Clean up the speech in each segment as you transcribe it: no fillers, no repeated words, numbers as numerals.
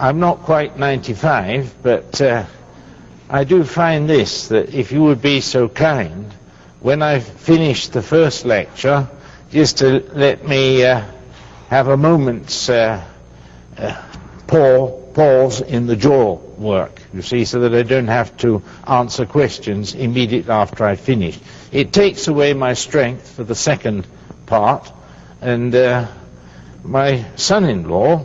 I'm not quite 95, but I do find this, that if you would be so kind, when I've finished the first lecture, just to let me have a moment's pause in the jaw work, you see, so that I don't have to answer questions immediately after I finish. It takes away my strength for the second part, and my son-in-law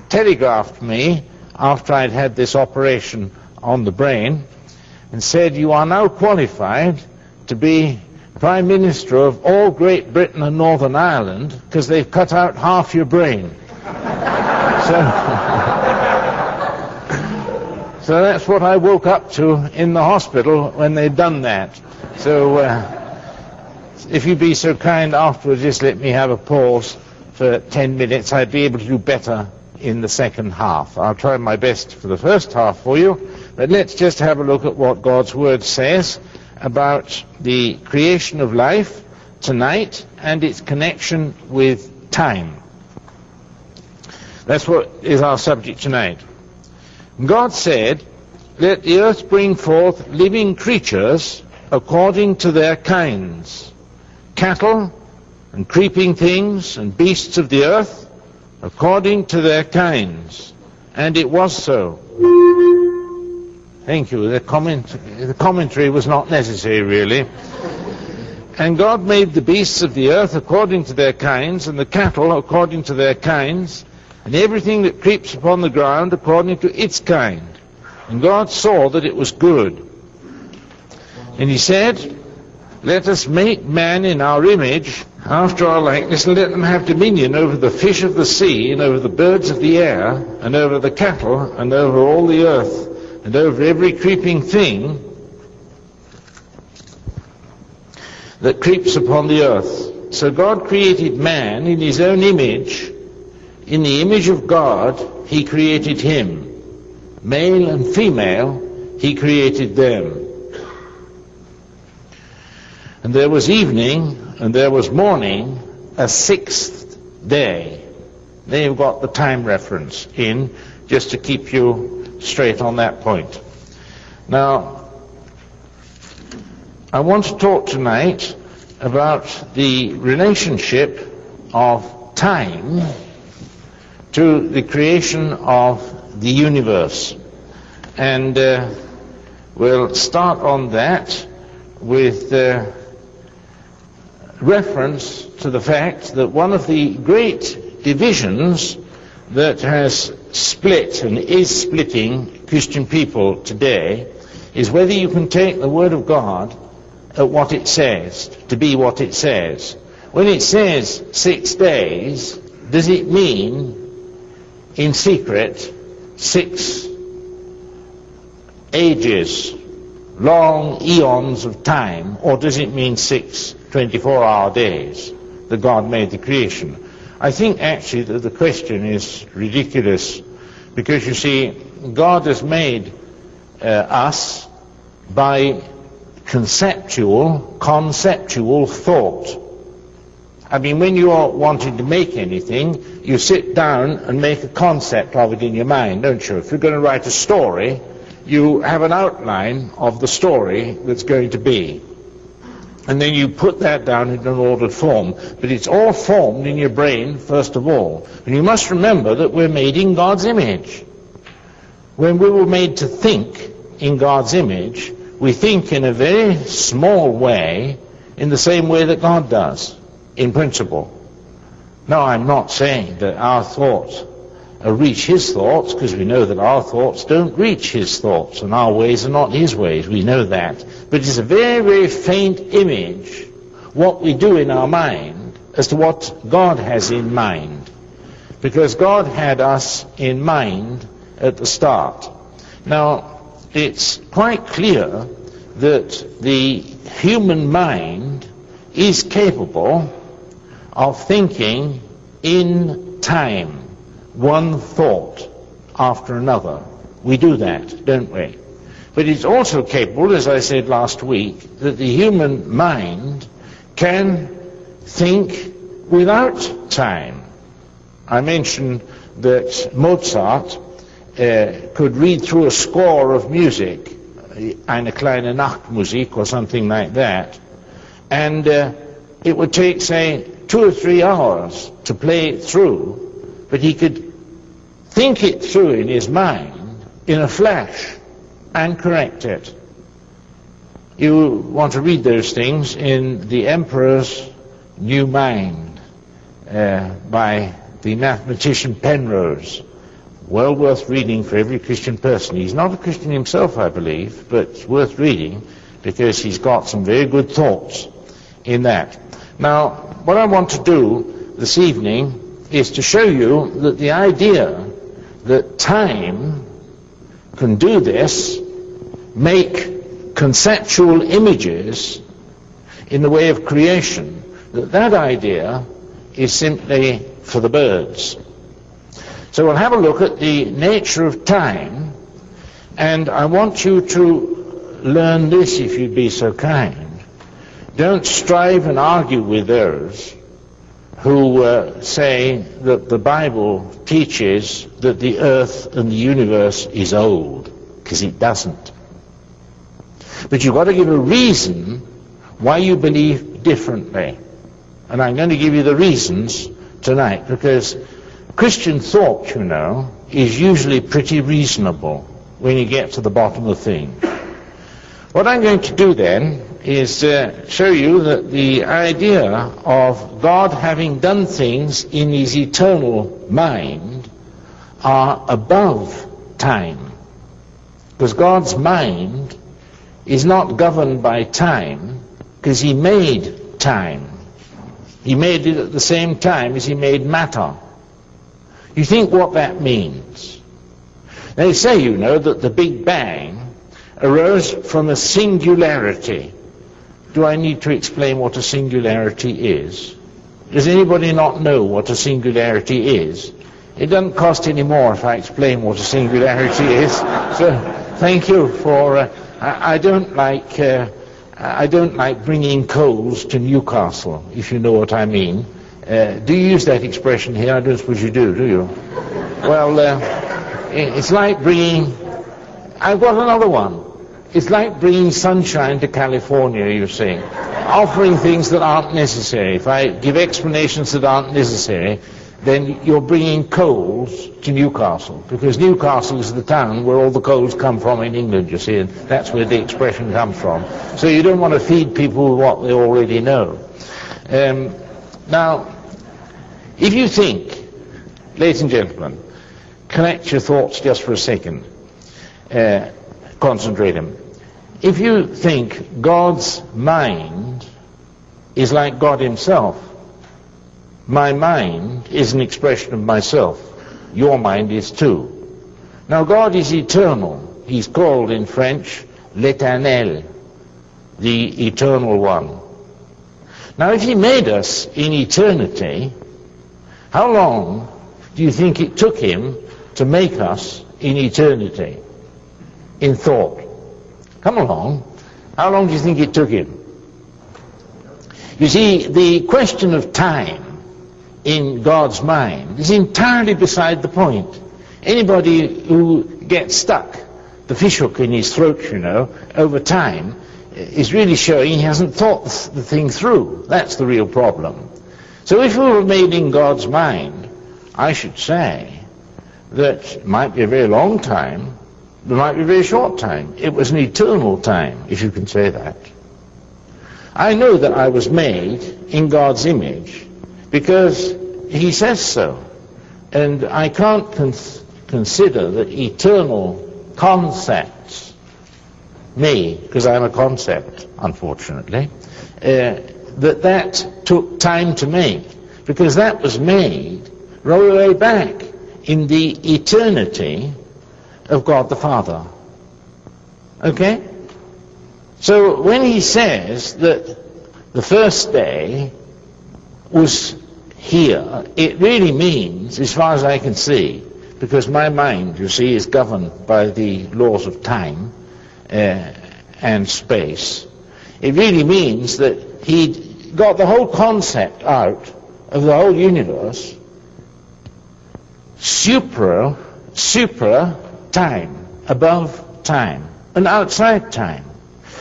telegraphed me after I'd had this operation on the brain and said, "You are now qualified to be Prime Minister of all Great Britain and Northern Ireland because they've cut out half your brain." So that's what I woke up to in the hospital when they'd done that. So if you'd be so kind afterwards, just let me have a pause for 10 minutes. I'd be able to do better in the second half. I'll try my best for the first half for you, but let's just have a look at what God's Word says about the creation of life tonight and its connection with time. That's what is our subject tonight. God said, "Let the earth bring forth living creatures according to their kinds, cattle and creeping things and beasts of the earth according to their kinds." And it was so. Thank you. The commentary was not necessary, really. And God made the beasts of the earth according to their kinds, and the cattle according to their kinds, and everything that creeps upon the ground according to its kind. And God saw that it was good. And he said, "Let us make man in our image, after our likeness, and let them have dominion over the fish of the sea, and over the birds of the air, and over the cattle, and over all the earth, and over every creeping thing that creeps upon the earth." So God created man in his own image. In the image of God, he created him. Male and female, he created them. And there was evening, and there was morning, a sixth day. There you've got the time reference in, just to keep you straight on that point. Now, I want to talk tonight about the relationship of time to the creation of the universe. And we'll start on that with reference to the fact that one of the great divisions that has split and is splitting Christian people today is whether you can take the Word of God at what it says, to be what it says. When it says 6 days, does it mean in secret 6 ages, long eons of time, or does it mean 6 24-hour days that God made the creation? I think actually that the question is ridiculous, because you see, God has made us by conceptual thought. I mean, when you are wanting to make anything, you sit down and make a concept of it in your mind, don't you? If you're going to write a story, you have an outline of the story that's going to be. And then you put that down in an ordered form. But it's all formed in your brain, first of all. And you must remember that we're made in God's image. When we were made to think in God's image, we think in a very small way, in the same way that God does, in principle. Now, I'm not saying that our thoughts reach his thoughts, because we know that our thoughts don't reach his thoughts, and our ways are not his ways. We know that. But it's a very, very faint image, what we do in our mind, as to what God has in mind. Because God had us in mind at the start. Now, it's quite clear that the human mind is capable of thinking in time, one thought after another. We do that, don't we? But it's also capable, as I said last week, that the human mind can think without time. I mentioned that Mozart could read through a score of music, eine kleine Nachtmusik or something like that, and it would take, say, 2 or 3 hours to play it through, but he could think it through in his mind in a flash and correct it. You want to read those things in The Emperor's New Mind by the mathematician Penrose. Well worth reading for every Christian person. He's not a Christian himself, I believe, but it's worth reading because he's got some very good thoughts in that. Now, what I want to do this evening is to show you that the idea that time can do this, make conceptual images in the way of creation, that idea is simply for the birds. So we'll have a look at the nature of time, and I want you to learn this, if you'd be so kind. Don't strive and argue with those who say that the Bible teaches that the earth and the universe is old, because it doesn't. But you've got to give a reason why you believe differently. And I'm going to give you the reasons tonight, because Christian thought, you know, is usually pretty reasonable when you get to the bottom of things. What I'm going to do then is show you that the idea of God having done things in his eternal mind are above time. Because God's mind is not governed by time, because he made time. He made it at the same time as he made matter. You think what that means? They say, you know, that the Big Bang arose from a singularity. Do I need to explain what a singularity is? Does anybody not know what a singularity is? It doesn't cost any more if I explain what a singularity is. So, thank you for... I don't like bringing coals to Newcastle, if you know what I mean. Do you use that expression here? I don't suppose you do you? Well, it's like bringing... I've got another one. It's like bringing sunshine to California, you see. Offering things that aren't necessary. If I give explanations that aren't necessary, then you're bringing coals to Newcastle, because Newcastle is the town where all the coals come from in England, you see, and that's where the expression comes from. So you don't want to feed people with what they already know. Now, if you think, ladies and gentlemen, collect your thoughts just for a second, concentrate them. If you think God's mind is like God himself, my mind is an expression of myself. Your mind is too. Now God is eternal. He's called in French l'Éternel, the eternal one. Now if he made us in eternity, how long do you think it took him to make us in eternity, in thought? Come along. How long do you think it took him? You see, the question of time in God's mind is entirely beside the point. Anybody who gets stuck, the fishhook in his throat, you know, over time, is really showing he hasn't thought the thing through. That's the real problem. So if we were made in God's mind, I should say that it might be a very long time, it might be a very short time. It was an eternal time, if you can say that. I know that I was made in God's image because he says so. And I can't consider that eternal concepts, me, because I'm a concept, unfortunately, that took time to make, because that was made right way back in the eternity of God the Father. Okay? So when he says that the first day was here, it really means, as far as I can see, because my mind, you see, is governed by the laws of time and space, it really means that he got the whole concept out of the whole universe supra time, above time, and outside time.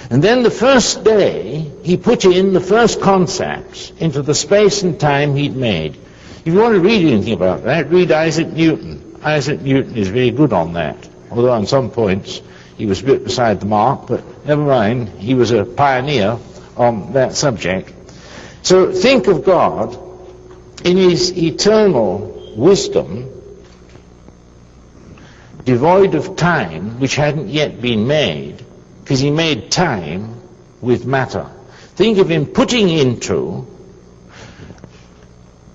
And then the first day, he put in the first concepts into the space and time he'd made. If you want to read anything about that, read Isaac Newton. Isaac Newton is very good on that, although on some points he was a bit beside the mark, but never mind, he was a pioneer on that subject. So think of God in his eternal wisdom, devoid of time, which hadn't yet been made, because he made time with matter. Think of him putting into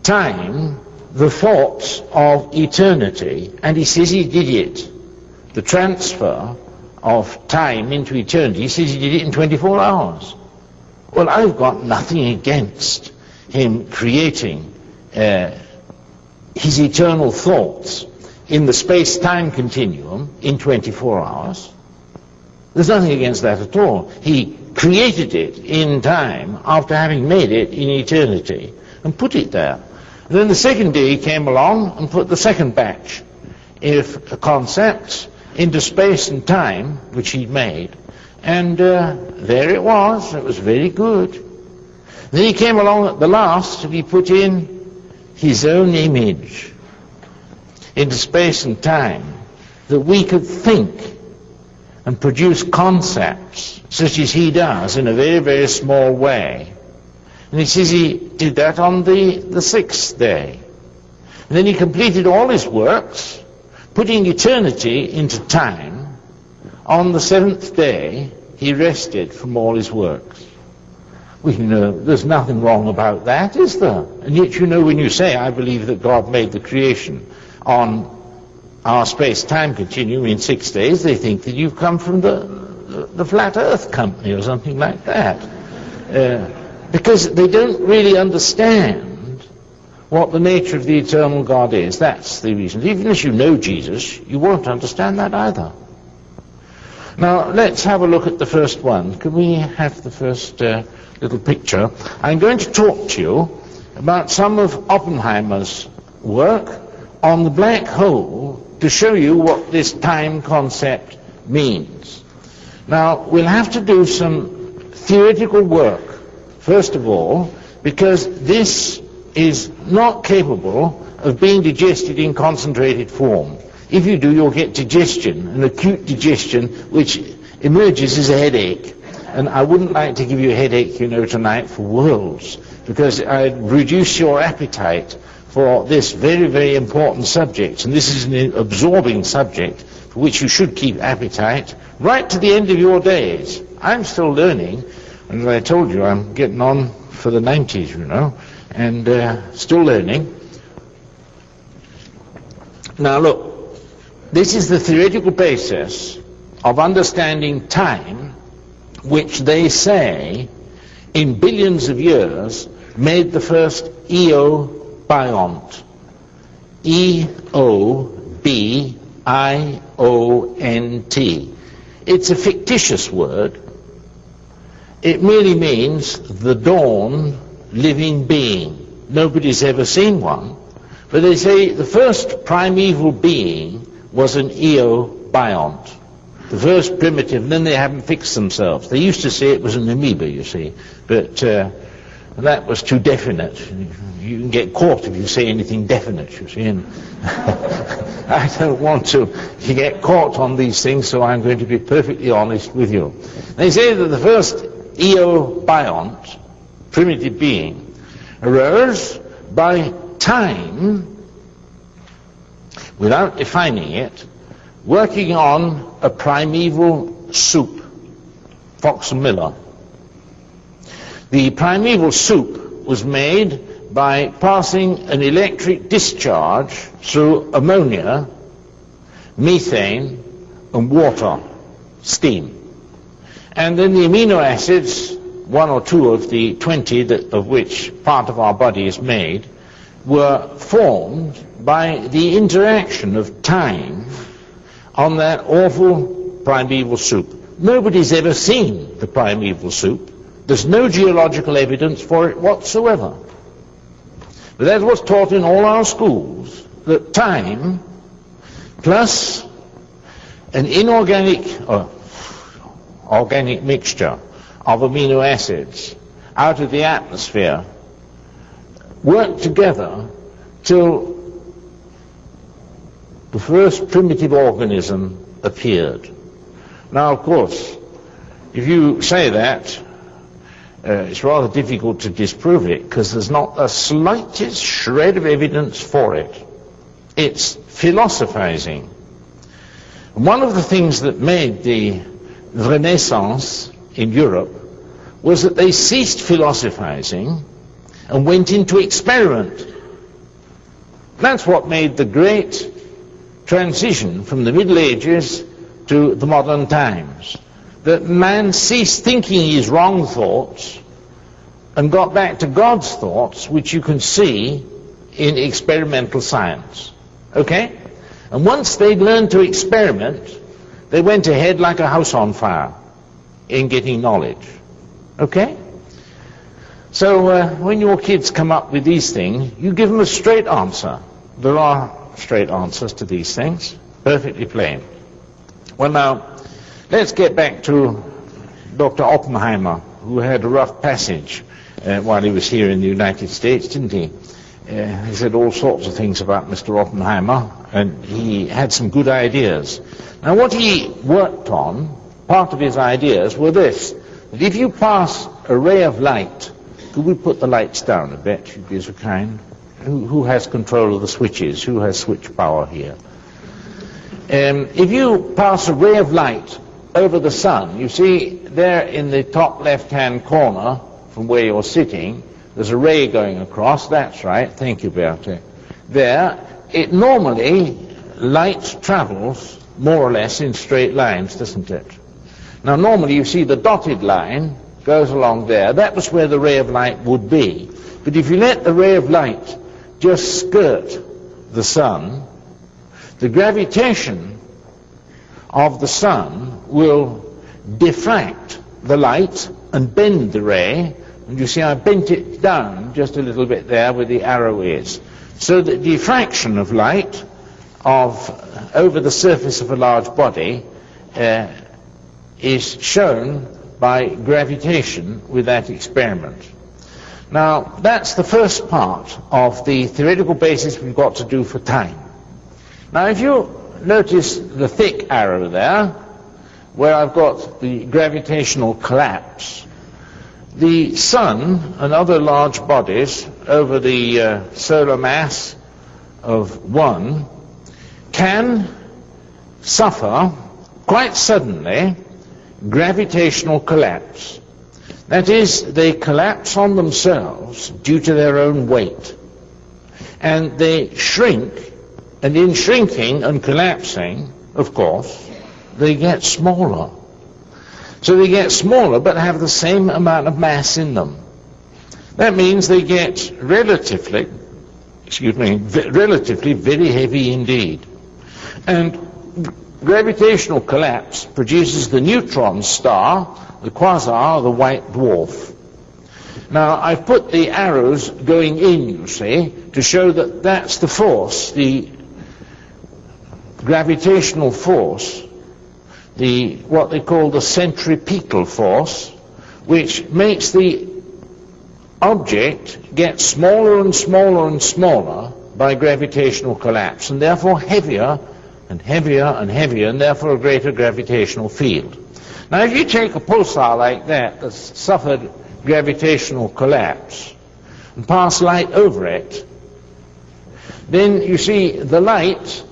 time the thoughts of eternity, and he says he did it, the transfer of time into eternity, he says he did it in 24 hours. Well, I've got nothing against him creating his eternal thoughts in the space-time continuum in 24 hours. There's nothing against that at all. He created it in time after having made it in eternity and put it there. And then the second day he came along and put the second batch of concepts into space and time, which he'd made. And there it was. It was very good. Then he came along at the last and he put in his own image into space and time, that we could think and produce concepts such as he does in a very, very small way. And he says he did that on the sixth day. And then he completed all his works, putting eternity into time. On the seventh day, he rested from all his works. Well, you know, there's nothing wrong about that, is there? And yet, you know, when you say, I believe that God made the creation on our space-time continuum in 6 days, they think that you've come from the Flat Earth Company or something like that. Because they don't really understand what the nature of the eternal God is. That's the reason. Even as you know Jesus, you won't understand that either. Now, let's have a look at the first one. Can we have the first little picture? I'm going to talk to you about some of Oppenheimer's work on the black hole to show you what this time concept means. Now, we'll have to do some theoretical work, first of all, because this is not capable of being digested in concentrated form. If you do, you'll get digestion, an acute digestion, which emerges as a headache. And I wouldn't like to give you a headache, you know, tonight for worlds, because I'd reduce your appetite for this very, very important subject. And this is an absorbing subject for which you should keep appetite right to the end of your days. I'm still learning, and as I told you, I'm getting on for the 90s, you know, and still learning. Now look, this is the theoretical basis of understanding time, which they say in billions of years made the first eobiont. E-O-B-I-O-N-T. It's a fictitious word. It merely means the dawn living being. Nobody's ever seen one. But they say the first primeval being was an eobiont. The first primitive, and then they haven't fixed themselves. They used to say it was an amoeba, you see, but that was too definite. You can get caught if you say anything definite, you see, and I don't want to get caught on these things, so I'm going to be perfectly honest with you. They say that the first eobiont, primitive being, arose by time, without defining it, working on a primeval soup, Fox and Miller. The primeval soup was made by passing an electric discharge through ammonia, methane, and water, steam. And then the amino acids, one or two of the 20 of which part of our body is made, were formed by the interaction of time on that awful primeval soup. Nobody's ever seen the primeval soup. There's no geological evidence for it whatsoever. But that's what's taught in all our schools, that time plus an inorganic or organic mixture of amino acids out of the atmosphere worked together till the first primitive organism appeared. Now, of course, if you say that, it's rather difficult to disprove it, because there's not the slightest shred of evidence for it. It's philosophizing. One of the things that made the Renaissance in Europe was that they ceased philosophizing and went into experiment. That's what made the great transition from the Middle Ages to the modern times. That man ceased thinking his wrong thoughts and got back to God's thoughts, which you can see in experimental science. Okay? And once they'd learned to experiment, they went ahead like a house on fire in getting knowledge. Okay? So when your kids come up with these things, you give them a straight answer. There are straight answers to these things, perfectly plain. Well, now, let's get back to Dr. Oppenheimer, who had a rough passage while he was here in the United States, didn't he? He said all sorts of things about Mr. Oppenheimer, and he had some good ideas. Now, what he worked on, part of his ideas were this, that if you pass a ray of light, could we put the lights down a bit, you'd be so kind? Who has control of the switches? Who has switch power here? If you pass a ray of light over the sun, you see there in the top left-hand corner from where you're sitting, there's a ray going across. That's right. Thank you, Bertie. There, it normally, light travels more or less in straight lines, doesn't it? Now, normally you see the dotted line goes along there. That was where the ray of light would be. But if you let the ray of light just skirt the sun, the gravitation of the sun will diffract the light and bend the ray. And you see I bent it down just a little bit there where the arrow is. So that diffraction of light over the surface of a large body is shown by gravitation with that experiment. Now, that's the first part of the theoretical basis we've got to do for time. Now, if you notice the thick arrow there, where I've got the gravitational collapse, the sun and other large bodies over the solar mass of 1 can suffer quite suddenly gravitational collapse. That is, they collapse on themselves due to their own weight. And they shrink, and in shrinking and collapsing, of course, they get smaller. So they get smaller but have the same amount of mass in them. That means they get relatively very heavy indeed. And gravitational collapse produces the neutron star, the quasar, the white dwarf. Now, I've put the arrows going in, you see, to show that that's the force, the gravitational force, what they call the centripetal force, which makes the object get smaller and smaller and smaller by gravitational collapse, and therefore heavier and heavier and heavier, and therefore a greater gravitational field. Now, if you take a pulsar like that that's suffered gravitational collapse and pass light over it, then you see the light,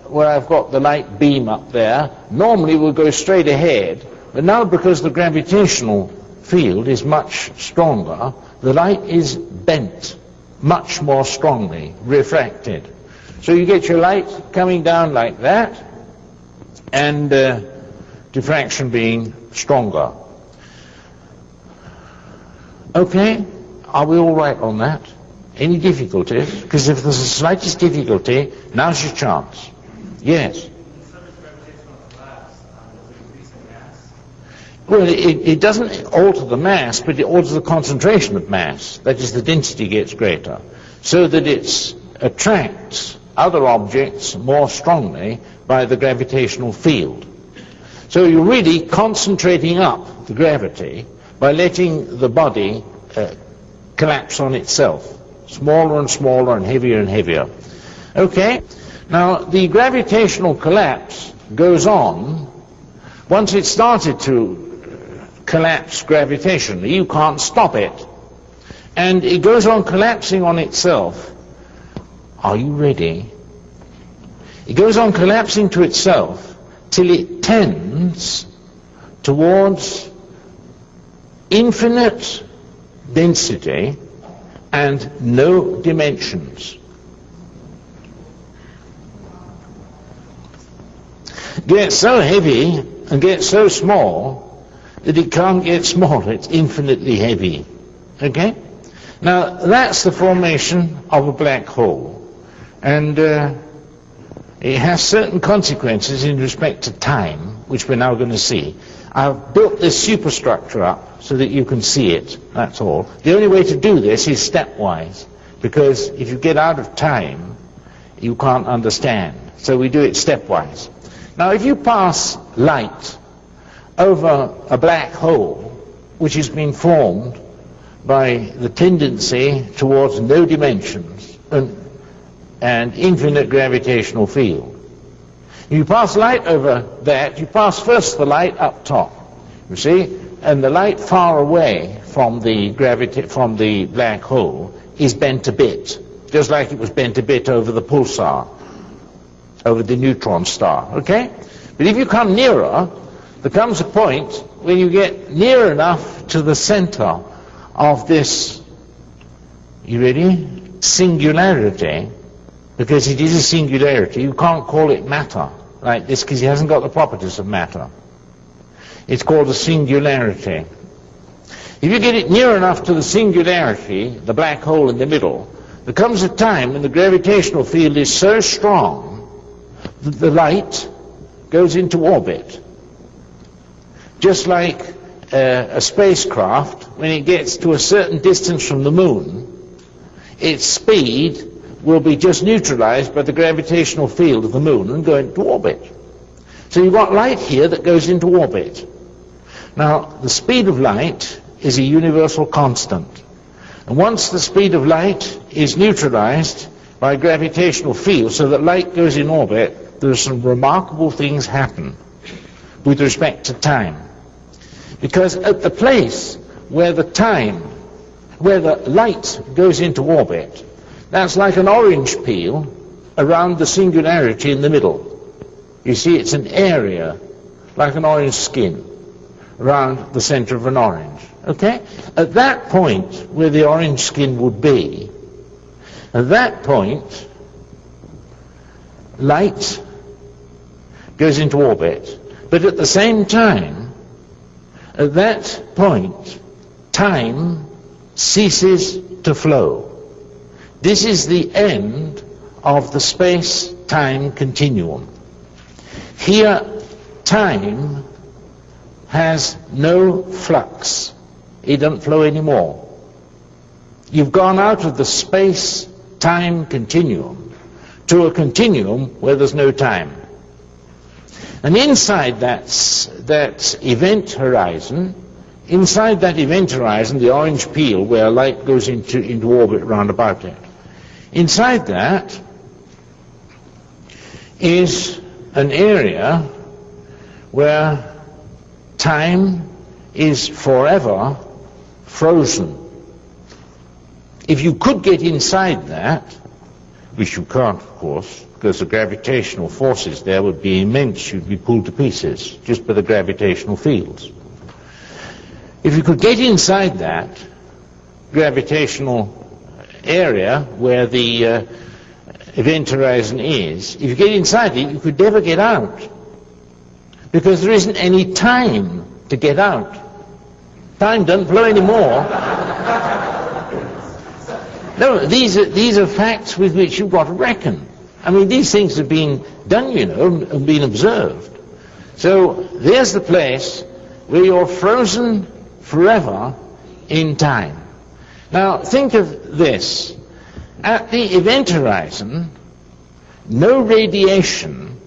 where I've got the light beam up there, normally will go straight ahead, but now because the gravitational field is much stronger, the light is bent much more strongly, refracted. So you get your light coming down like that, and diffraction being stronger. Okay, are we all right on that? Any difficulties? Because if there's the slightest difficulty, now's your chance. Yes? Well, it doesn't alter the mass, but it alters the concentration of mass. That is, the density gets greater, so that it attracts other objects more strongly by the gravitational field. So you're really concentrating up the gravity by letting the body collapse on itself, smaller and smaller and heavier. Okay? Now, the gravitational collapse goes on. Once it started to collapse gravitationally, you can't stop it. And it goes on collapsing on itself. Are you ready? It goes on collapsing to itself till it tends towards infinite density and no dimensions. Gets so heavy and gets so small that it can't get smaller. It's infinitely heavy. Okay? Now, that's the formation of a black hole. And it has certain consequences in respect to time, which we're now going to see. I've built this superstructure up so that you can see it, that's all. The only way to do this is stepwise, because if you get out of time, you can't understand. So we do it stepwise. Now, if you pass light over a black hole, which has been formed by the tendency towards no dimensions and infinite gravitational field. You pass light over that, you pass first the light up top, you see, and the light far away from the black hole is bent a bit, just like it was bent a bit over the pulsar, over the neutron star, okay? But if you come nearer, there comes a point when you get near enough to the center of this, you ready, singularity, because it is a singularity. You can't call it matter like this because it hasn't got the properties of matter. It's called a singularity. If you get it near enough to the singularity, the black hole in the middle, there comes a time when the gravitational field is so strong that the light goes into orbit. Just like a spacecraft, when it gets to a certain distance from the moon, its speed will be just neutralized by the gravitational field of the moon and go into orbit. So you've got light here that goes into orbit. Now, the speed of light is a universal constant. And once the speed of light is neutralized by gravitational field so that light goes in orbit, there's some remarkable things happen with respect to time. Because at the place where the light goes into orbit, that's like an orange peel around the singularity in the middle. You see, it's an area, like an orange skin, around the center of an orange. Okay? At that point where the orange skin would be, at that point, light goes into orbit. But at the same time, at that point, time ceases to flow. This is the end of the space-time continuum. Here, time has no flux. It doesn't flow anymore. You've gone out of the space-time continuum to a continuum where there's no time. And inside that event horizon, the orange peel where light goes into orbit round about it, inside that is an area where time is forever frozen. If you could get inside that, which you can't, of course, because the gravitational forces there would be immense, you'd be pulled to pieces just by the gravitational fields. If you could get inside that gravitational area where the event horizon is, if you get inside it, you could never get out, because there isn't any time to get out. Time doesn't flow anymore. No, these are facts with which you've got to reckon. I mean, these things have been done, you know, and been observed. So there's the place where you're frozen forever in time. Now, think of this. At the event horizon, no radiation,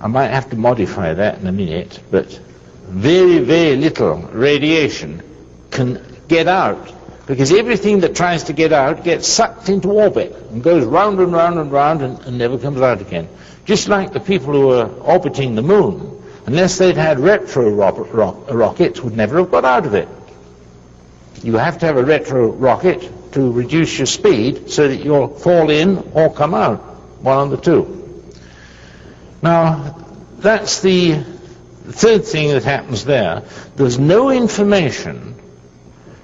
I might have to modify that in a minute, but very, very little radiation can get out, because everything that tries to get out gets sucked into orbit and goes round and round and round and never comes out again. Just like the people who were orbiting the moon, unless they'd had retro rockets, would never have got out of it. You have to have a retro rocket to reduce your speed so that you'll fall in or come out, one of the two. Now, that's the third thing that happens there. There's no information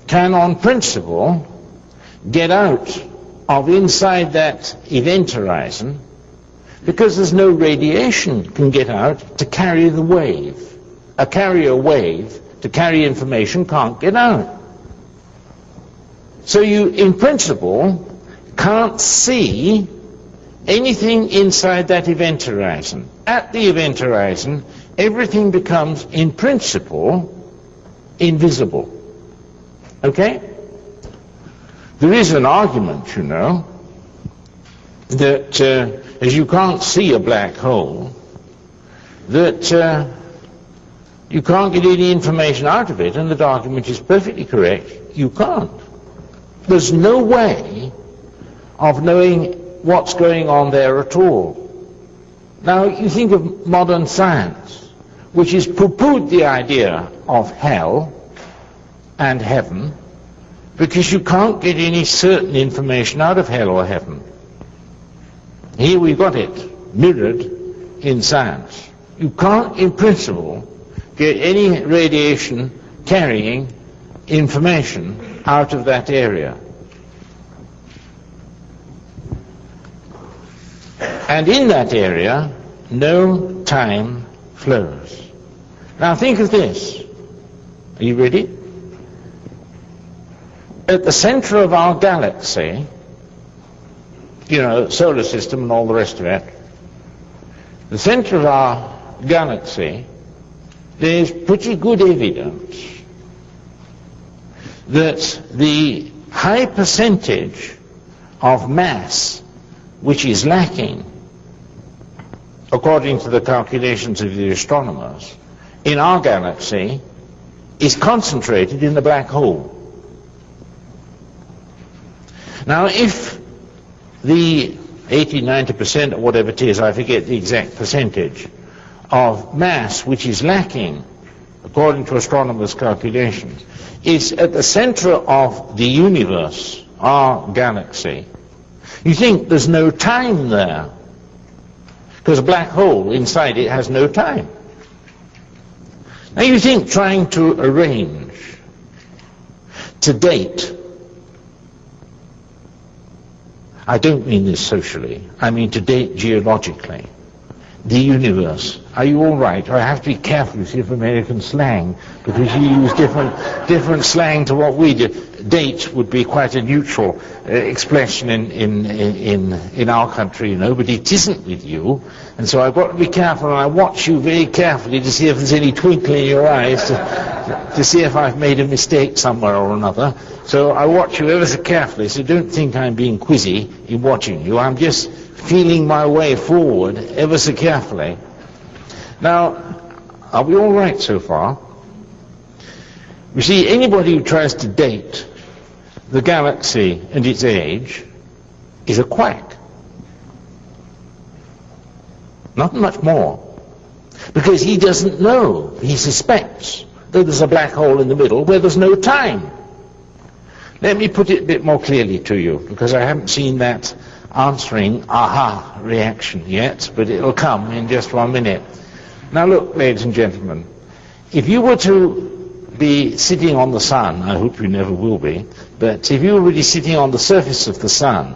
can, on principle, get out of inside that event horizon, because there's no radiation can get out to carry the wave. A carrier wave to carry information can't get out. So you, in principle, can't see anything inside that event horizon. At the event horizon, everything becomes, in principle, invisible. Okay? There is an argument, you know, that as you can't see a black hole, that you can't get any information out of it, and that argument is perfectly correct. You can't. There's no way of knowing what's going on there at all. Now, you think of modern science, which has pooh-poohed the idea of hell and heaven, because you can't get any certain information out of hell or heaven. Here we've got it mirrored in science. You can't, in principle, get any radiation carrying information out of that area. And in that area, no time flows. Now think of this. Are you ready? At the center of our galaxy, you know, solar system and all the rest of it, the center of our galaxy, there's pretty good evidence that the high percentage of mass which is lacking, according to the calculations of the astronomers, in our galaxy is concentrated in the black hole. Now, if the 80-90% or whatever it is, I forget the exact percentage, of mass which is lacking, according to astronomers' calculations, is at the center of the universe, our galaxy, you think there's no time there, because a black hole inside it has no time. Now you think trying to arrange, to date, I don't mean this socially, I mean to date geologically, the universe. Are you all right? I have to be careful with American slang, because you use different slang to what we do. Date would be quite a neutral expression in our country, you know, but it isn't with you. And so I've got to be careful, and I watch you very carefully to see if there's any twinkle in your eyes, to see if I've made a mistake somewhere or another. So I watch you ever so carefully, so don't think I'm being quizzy in watching you. I'm just feeling my way forward ever so carefully. Now, are we all right so far? You see, anybody who tries to date the galaxy and its age is a quack. Not much more. Because he doesn't know, he suspects that there's a black hole in the middle where there's no time. Let me put it a bit more clearly to you, because I haven't seen that answering aha reaction yet, but it'll come in just 1 minute. Now look, ladies and gentlemen, if you were to be sitting on the sun, I hope you never will be, but if you were really sitting on the surface of the sun,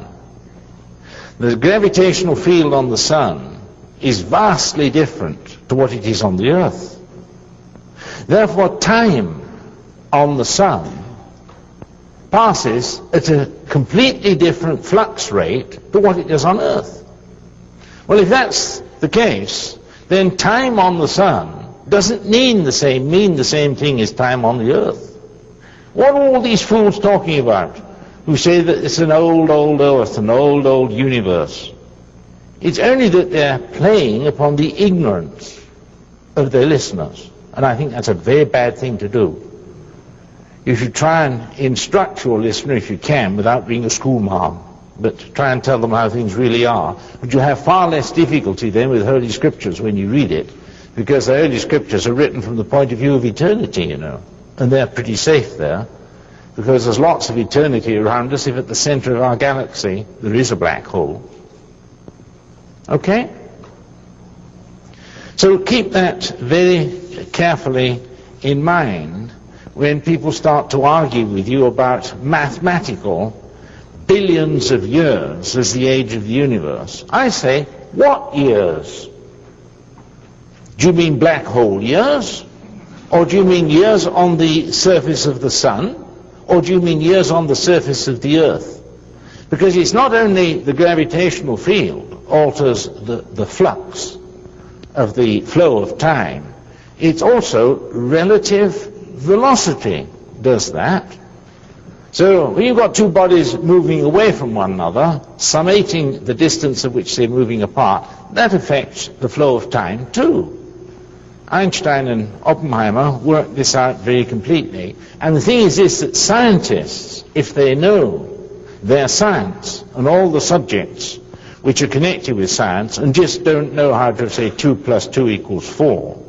the gravitational field on the sun is vastly different to what it is on the earth. Therefore, time on the sun passes at a completely different flux rate to what it does on earth. Well, if that's the case, then time on the sun doesn't mean the same thing as time on the earth. What are all these fools talking about? who say that it's an old, old earth, an old, old universe. It's only that they're playing upon the ignorance of their listeners. And I think that's a very bad thing to do. You should try and instruct your listener if you can without being a schoolmarm, but try and tell them how things really are. But you have far less difficulty then with Holy Scriptures when you read it, because the Holy Scriptures are written from the point of view of eternity, you know, and they're pretty safe there, because there's lots of eternity around us if at the center of our galaxy there is a black hole. Okay? So keep that very carefully in mind when people start to argue with you about mathematical billions of years as the age of the universe. I say, what years? Do you mean black hole years? Or do you mean years on the surface of the sun? Or do you mean years on the surface of the earth? Because it's not only the gravitational field alters the flux of the flow of time, it's also relative velocity does that. So when you've got two bodies moving away from one another, summating the distance at which they're moving apart, that affects the flow of time too. Einstein and Oppenheimer worked this out very completely. And the thing is this, that scientists, if they know their science and all the subjects which are connected with science and just don't know how to say 2 + 2 = 4,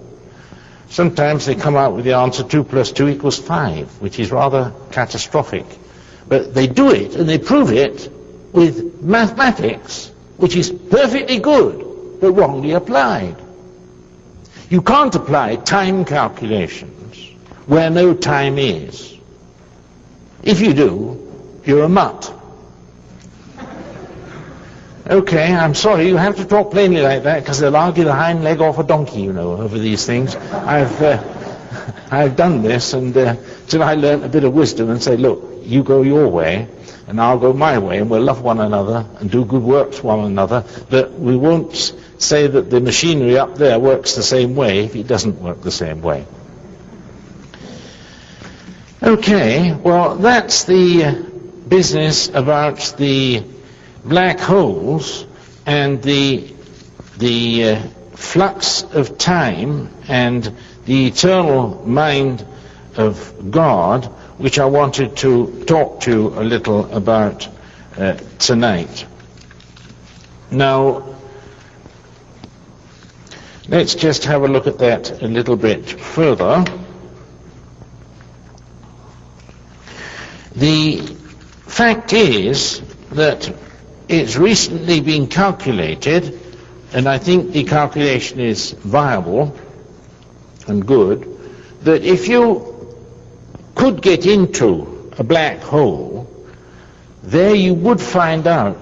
sometimes they come out with the answer 2 + 2 = 5, which is rather catastrophic. But they do it, and they prove it with mathematics, which is perfectly good, but wrongly applied. You can't apply time calculations where no time is. If you do, you're a mutt. Okay, I'm sorry, you have to talk plainly like that, because they'll argue the hind leg off a donkey, you know, over these things. I've done this, and till I learnt a bit of wisdom and say, look, you go your way, and I'll go my way, and we'll love one another and do good works for one another, but we won't say that the machinery up there works the same way if it doesn't work the same way. Okay, well, that's the business about the black holes and the flux of time and the eternal mind of God, which I wanted to talk to you a little about tonight. Now, let's just have a look at that a little bit further. The fact is that it's recently been calculated, and I think the calculation is viable and good, that if you could get into a black hole, there you would find out,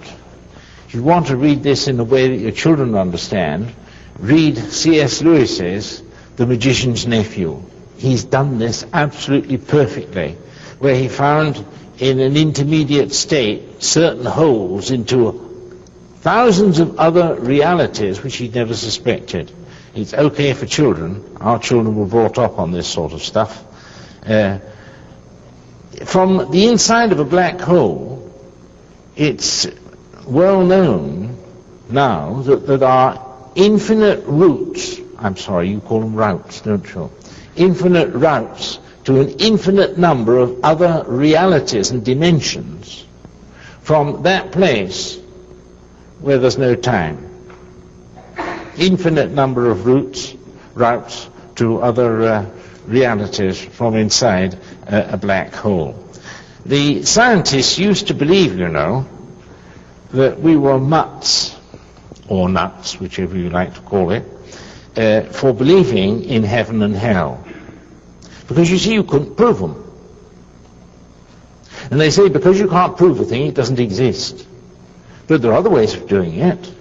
if you want to read this in a way that your children understand, read C.S. Lewis's The Magician's Nephew. He's done this absolutely perfectly, where he found in an intermediate state certain holes into thousands of other realities which he'd never suspected. It's okay for children. Our children were brought up on this sort of stuff. From the inside of a black hole, it's well known now that there are infinite routes. I'm sorry, you call them routes, don't you? Infinite routes to an infinite number of other realities and dimensions from that place where there's no time. Infinite number of routes to other realities from inside a black hole. The scientists used to believe, you know, that we were mutts, or nuts, whichever you like to call it, for believing in heaven and hell. Because you see, you couldn't prove them. And they say because you can't prove a thing, it doesn't exist. But there are other ways of doing it.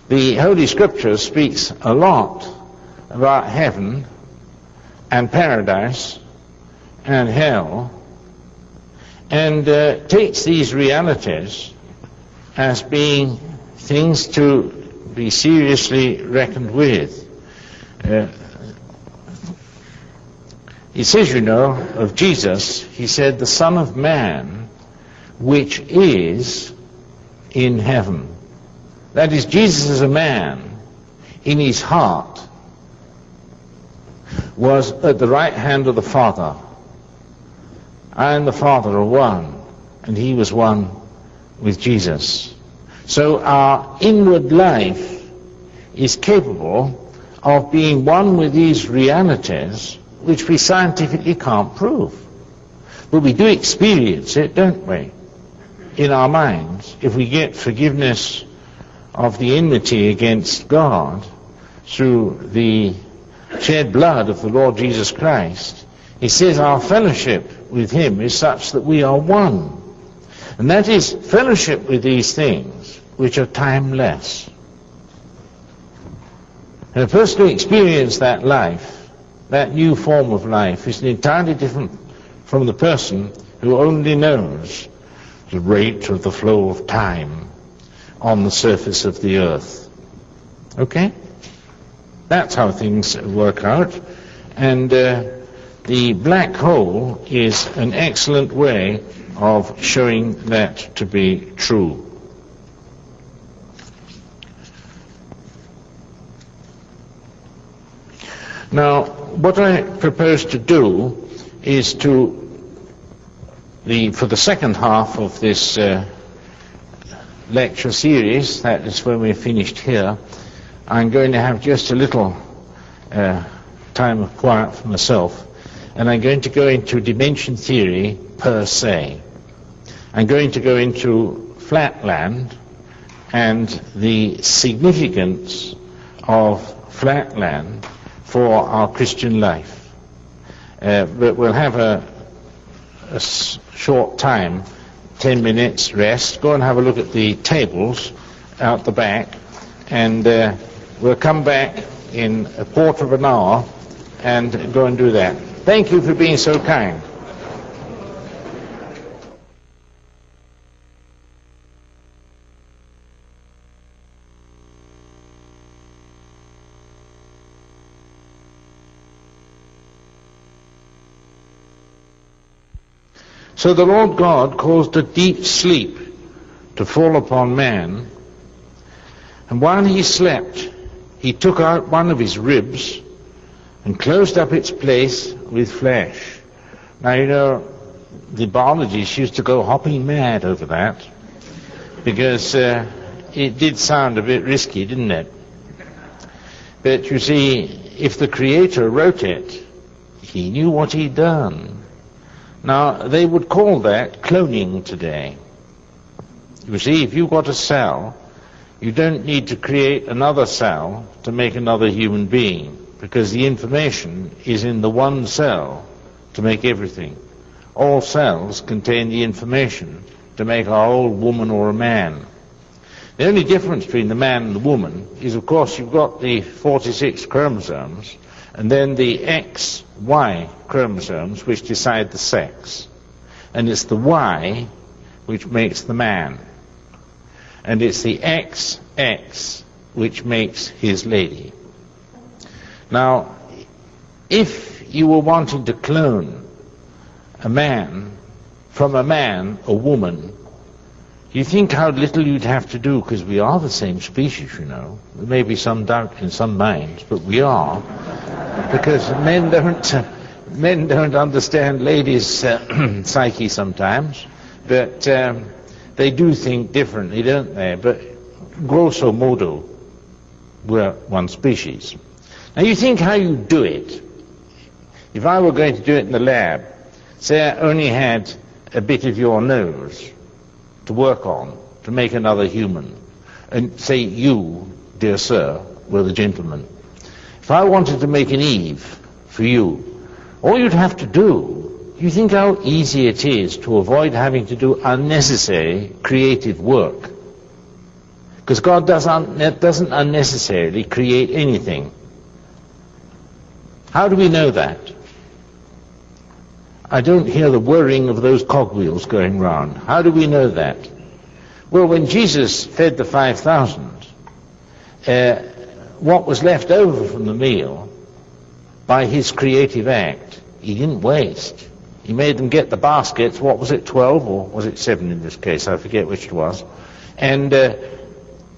The Holy Scripture speaks a lot about heaven and paradise and hell, and takes these realities as being things to be seriously reckoned with. He says, you know, of Jesus, he said, the Son of Man which is in heaven. That is, Jesus as a man, in his heart, was at the right hand of the Father. I and the Father are one, and he was one with Jesus. So our inward life is capable of being one with these realities which we scientifically can't prove. But we do experience it, don't we, in our minds. If we get forgiveness of the enmity against God through the shed blood of the Lord Jesus Christ, he says our fellowship with him is such that we are one. And that is fellowship with these things which are timeless. And a person who experiences that life, that new form of life, is entirely different from the person who only knows the rate of the flow of time on the surface of the earth. Okay? That's how things work out. And the black hole is an excellent way of showing that to be true. Now, what I propose to do is for the second half of this lecture series, that is when we're finished here, I'm going to have just a little time of quiet for myself, and I'm going to go into dimension theory per se. I'm going to go into flatland and the significance of flatland for our Christian life. But we'll have a short time, 10 minutes rest. Go and have a look at the tables out the back, and we'll come back in a quarter of an hour and go and do that. Thank you for being so kind. So the Lord God caused a deep sleep to fall upon man, and while he slept, he took out one of his ribs and closed up its place with flesh. Now, you know, the biologists used to go hopping mad over that, because it did sound a bit risky, didn't it? But you see, if the Creator wrote it, he knew what he'd done. Now, they would call that cloning today. You see, if you've got a cell, you don't need to create another cell to make another human being, because the information is in the one cell to make everything. All cells contain the information to make a old woman or a man. The only difference between the man and the woman is, of course, you've got the 46 chromosomes, and then the XY chromosomes which decide the sex. And it's the Y which makes the man. And it's the XX which makes his lady. Now, if you were wanting to clone a man from a woman, you think how little you'd have to do, because we are the same species, you know. There may be some doubt in some minds, but we are. Because men don't understand ladies' psyche sometimes, but they do think differently, don't they? But grosso modo, we're one species. Now you think how you do it. If I were going to do it in the lab, say I only had a bit of your nose to work on to make another human, and say you, dear sir, were the gentleman. If I wanted to make an Eve for you, all you'd have to do, you think how easy it is to avoid having to do unnecessary creative work. Because God doesn't unnecessarily create anything. How do we know that? I don't hear the whirring of those cogwheels going round. How do we know that? Well, when Jesus fed the 5,000, what was left over from the meal, by his creative act, he didn't waste. He made them get the baskets, what was it, 12 or was it 7 in this case, I forget which it was, and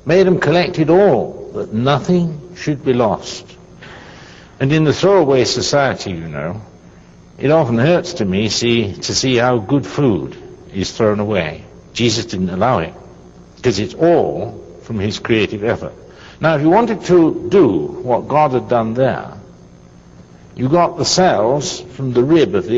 made them collect it all, that nothing should be lost. And in the throwaway society, you know, it often hurts to me to see how good food is thrown away. Jesus didn't allow it, because it's all from his creative effort. Now, if you wanted to do what God had done there, you got the cells from the rib of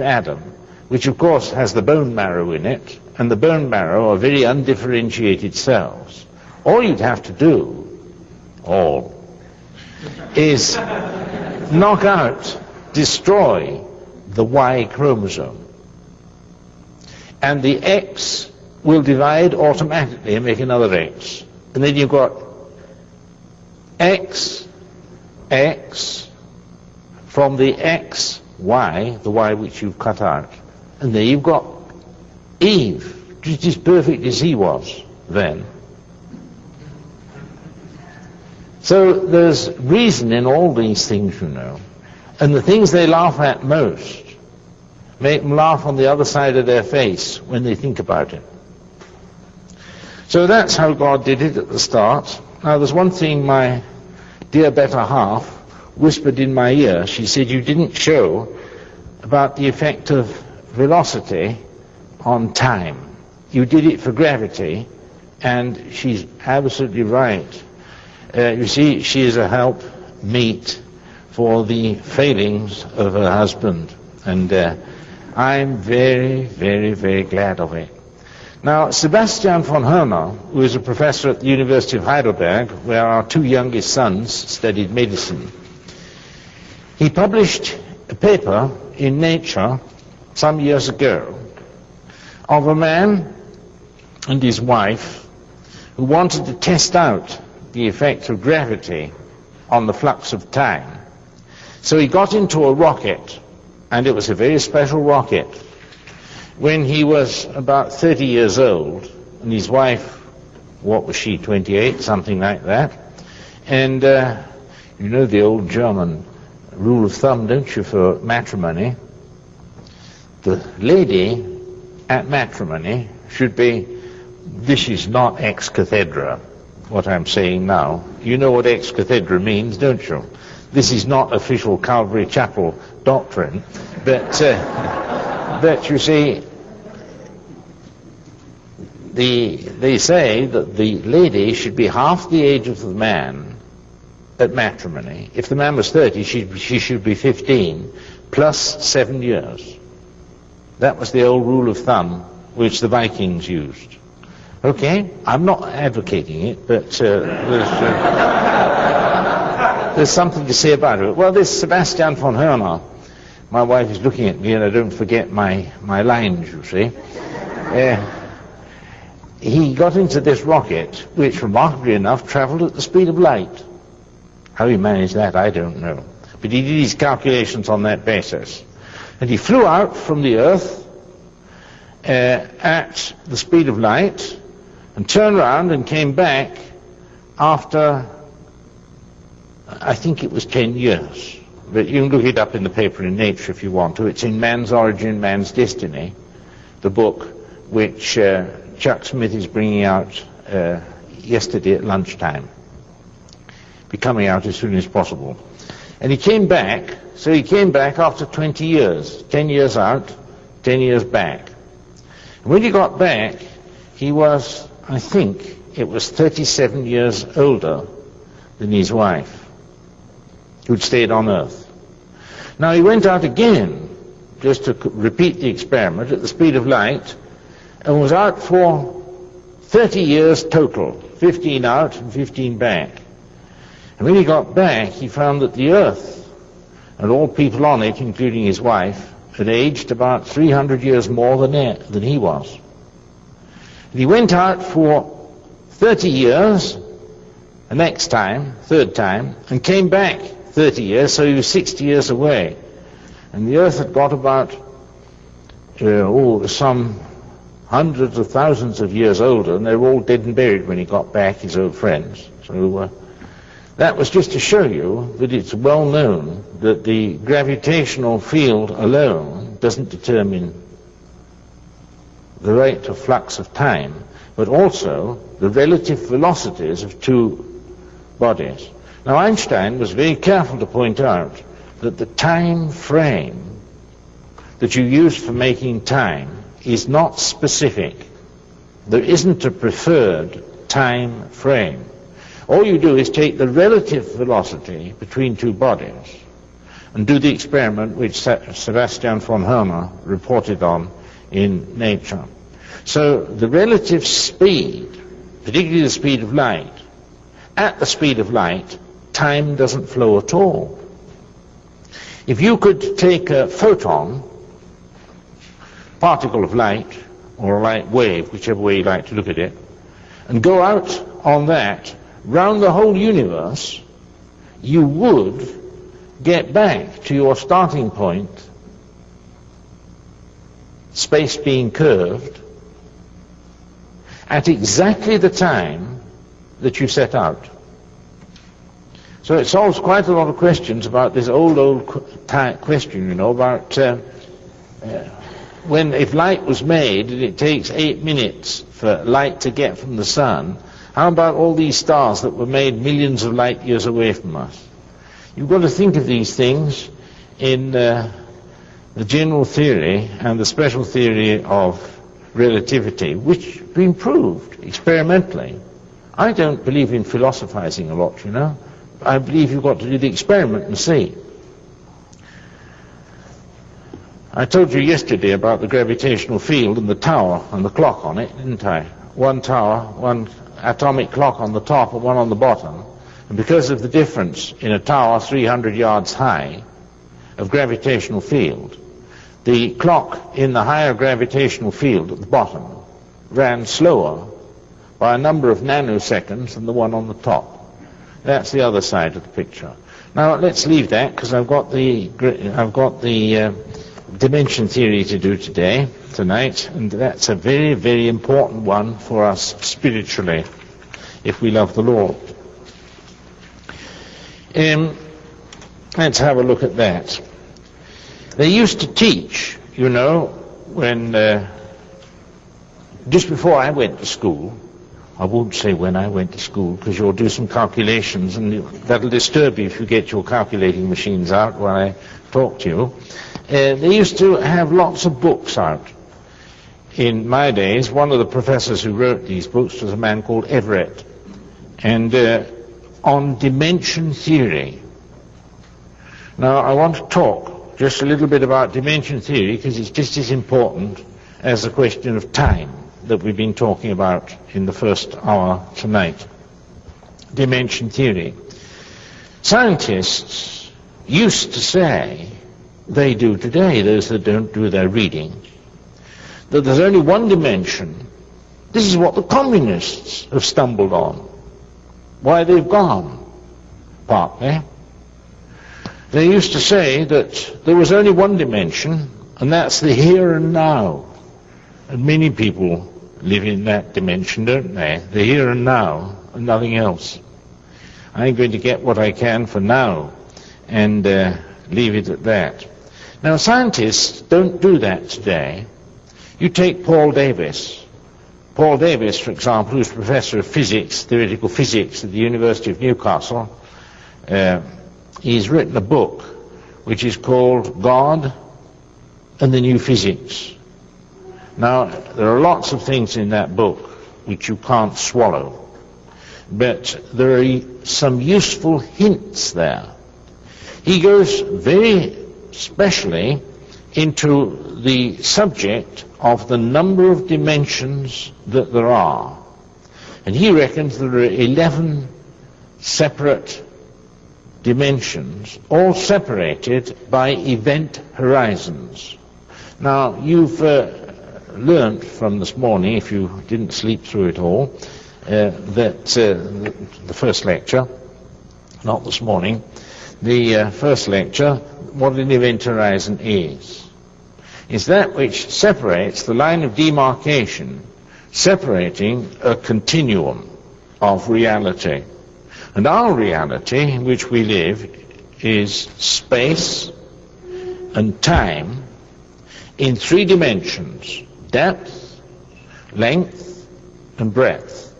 Adam, which of course has the bone marrow in it, and the bone marrow are very undifferentiated cells. All you'd have to do, is knock out, destroy the Y chromosome. And the X will divide automatically and make another X. And then you've got X, X, from the X, Y, the Y which you've cut out. And there you've got Eve, just as perfect as he was then. So there's reason in all these things, you know. And the things they laugh at most make them laugh on the other side of their face when they think about it. So that's how God did it at the start. Now there's one thing my dear better half whispered in my ear. She said, you didn't show about the effect of velocity on time. You did it for gravity, and she's absolutely right. You see, she is a help meet for the failings of her husband, and I'm very, very, very glad of it. Now, Sebastian von Herner, who is a professor at the University of Heidelberg, where our 2 youngest sons studied medicine, he published a paper in Nature some years ago of a man and his wife who wanted to test out the effect of gravity on the flux of time. So he got into a rocket, and it was a very special rocket. When he was about 30 years old, and his wife, what was she, 28, something like that, and you know the old German rule of thumb, don't you, for matrimony? The lady at matrimony should be, this is not ex cathedra, what I'm saying now. You know what ex cathedra means, don't you? This is not official Calvary Chapel doctrine, but you see, they say that the lady should be half the age of the man at matrimony. If the man was 30, she should be 15, plus 7 years. That was the old rule of thumb which the Vikings used. Okay, I'm not advocating it, but there's something to say about it. Well, this Sebastian von Herner, my wife is looking at me and I don't forget my lines, you see. He got into this rocket, which remarkably enough traveled at the speed of light. How he managed that, I don't know. But he did his calculations on that basis. And he flew out from the Earth at the speed of light and turned around and came back after, I think it was 10 years. But you can look it up in the paper in Nature if you want to. It's in Man's Origin, Man's Destiny, the book which Chuck Smith is bringing out yesterday at lunchtime. Be coming out as soon as possible. And he came back, so he came back after 20 years, 10 years out, 10 years back. And when he got back, he was, I think, it was 37 years older than his wife, who'd stayed on Earth. Now he went out again, just to repeat the experiment, at the speed of light, and was out for 30 years total, 15 out and 15 back. And when he got back, he found that the Earth, and all people on it, including his wife, had aged about 300 years more than he was. And he went out for 30 years, the next time, third time, and came back 30 years, so he was 60 years away. And the Earth had got about, some hundreds of thousands of years older, and they were all dead and buried when he got back, his old friends. So that was just to show you that it's well known that the gravitational field alone doesn't determine the rate of flux of time, but also the relative velocities of two bodies. Now, Einstein was very careful to point out that the time frame that you use for making time is not specific. There isn't a preferred time frame. All you do is take the relative velocity between two bodies and do the experiment which Sebastian von Hermer reported on in Nature. So the relative speed, particularly the speed of light, at the speed of light, time doesn't flow at all. If you could take a photon, particle of light, or a light wave, whichever way you like to look at it, and go out on that round the whole universe, you would get back to your starting point, space being curved, at exactly the time that you set out. So it solves quite a lot of questions about this old question, you know, about if light was made and it takes 8 minutes for light to get from the sun, how about all these stars that were made millions of light years away from us? You've got to think of these things in the general theory and the special theory of relativity, which have been proved experimentally. I don't believe in philosophizing a lot, you know. I believe you've got to do the experiment and see. I told you yesterday about the gravitational field and the tower and the clock on it, didn't I? One tower, one atomic clock on the top and one on the bottom. And because of the difference in a tower 300 yards high of gravitational field, the clock in the higher gravitational field at the bottom ran slower by a number of nanoseconds than the one on the top. That's the other side of the picture. Now let's leave that, because I've got the dimension theory to do tonight, and that's a very, very important one for us spiritually, if we love the Lord. Let's have a look at that. They used to teach, you know, when just before I went to school. I won't say when I went to school, because you'll do some calculations and that'll disturb you if you get your calculating machines out when I talk to you. They used to have lots of books out. In my days, one of the professors who wrote these books was a man called Everett, and on dimension theory. Now, I want to talk just a little bit about dimension theory, because it's just as important as the question of time that we've been talking about in the first hour tonight. Dimension theory. Scientists used to say, they do today, those that don't do their reading, that there's only one dimension. This is what the communists have stumbled on. Why they've gone, partly. They used to say that there was only one dimension, and that's the here and now. And many people live in that dimension, don't they? The here and now, and nothing else. I'm going to get what I can for now, and leave it at that. Now, scientists don't do that today. You take Paul Davies. Paul Davies, for example, who's professor of physics, theoretical physics at the University of Newcastle. He's written a book which is called God and the New Physics. Now, there are lots of things in that book which you can't swallow, but there are some useful hints there. He goes very specially into the subject of the number of dimensions that there are. And he reckons there are 11 separate dimensions, all separated by event horizons. Now, you've learned from this morning, if you didn't sleep through it all, that the first lecture, not this morning, the first lecture, what an event horizon is that which separates the line of demarcation, separating a continuum of reality. And our reality in which we live is space and time, in 3 dimensions: depth, length, and breadth.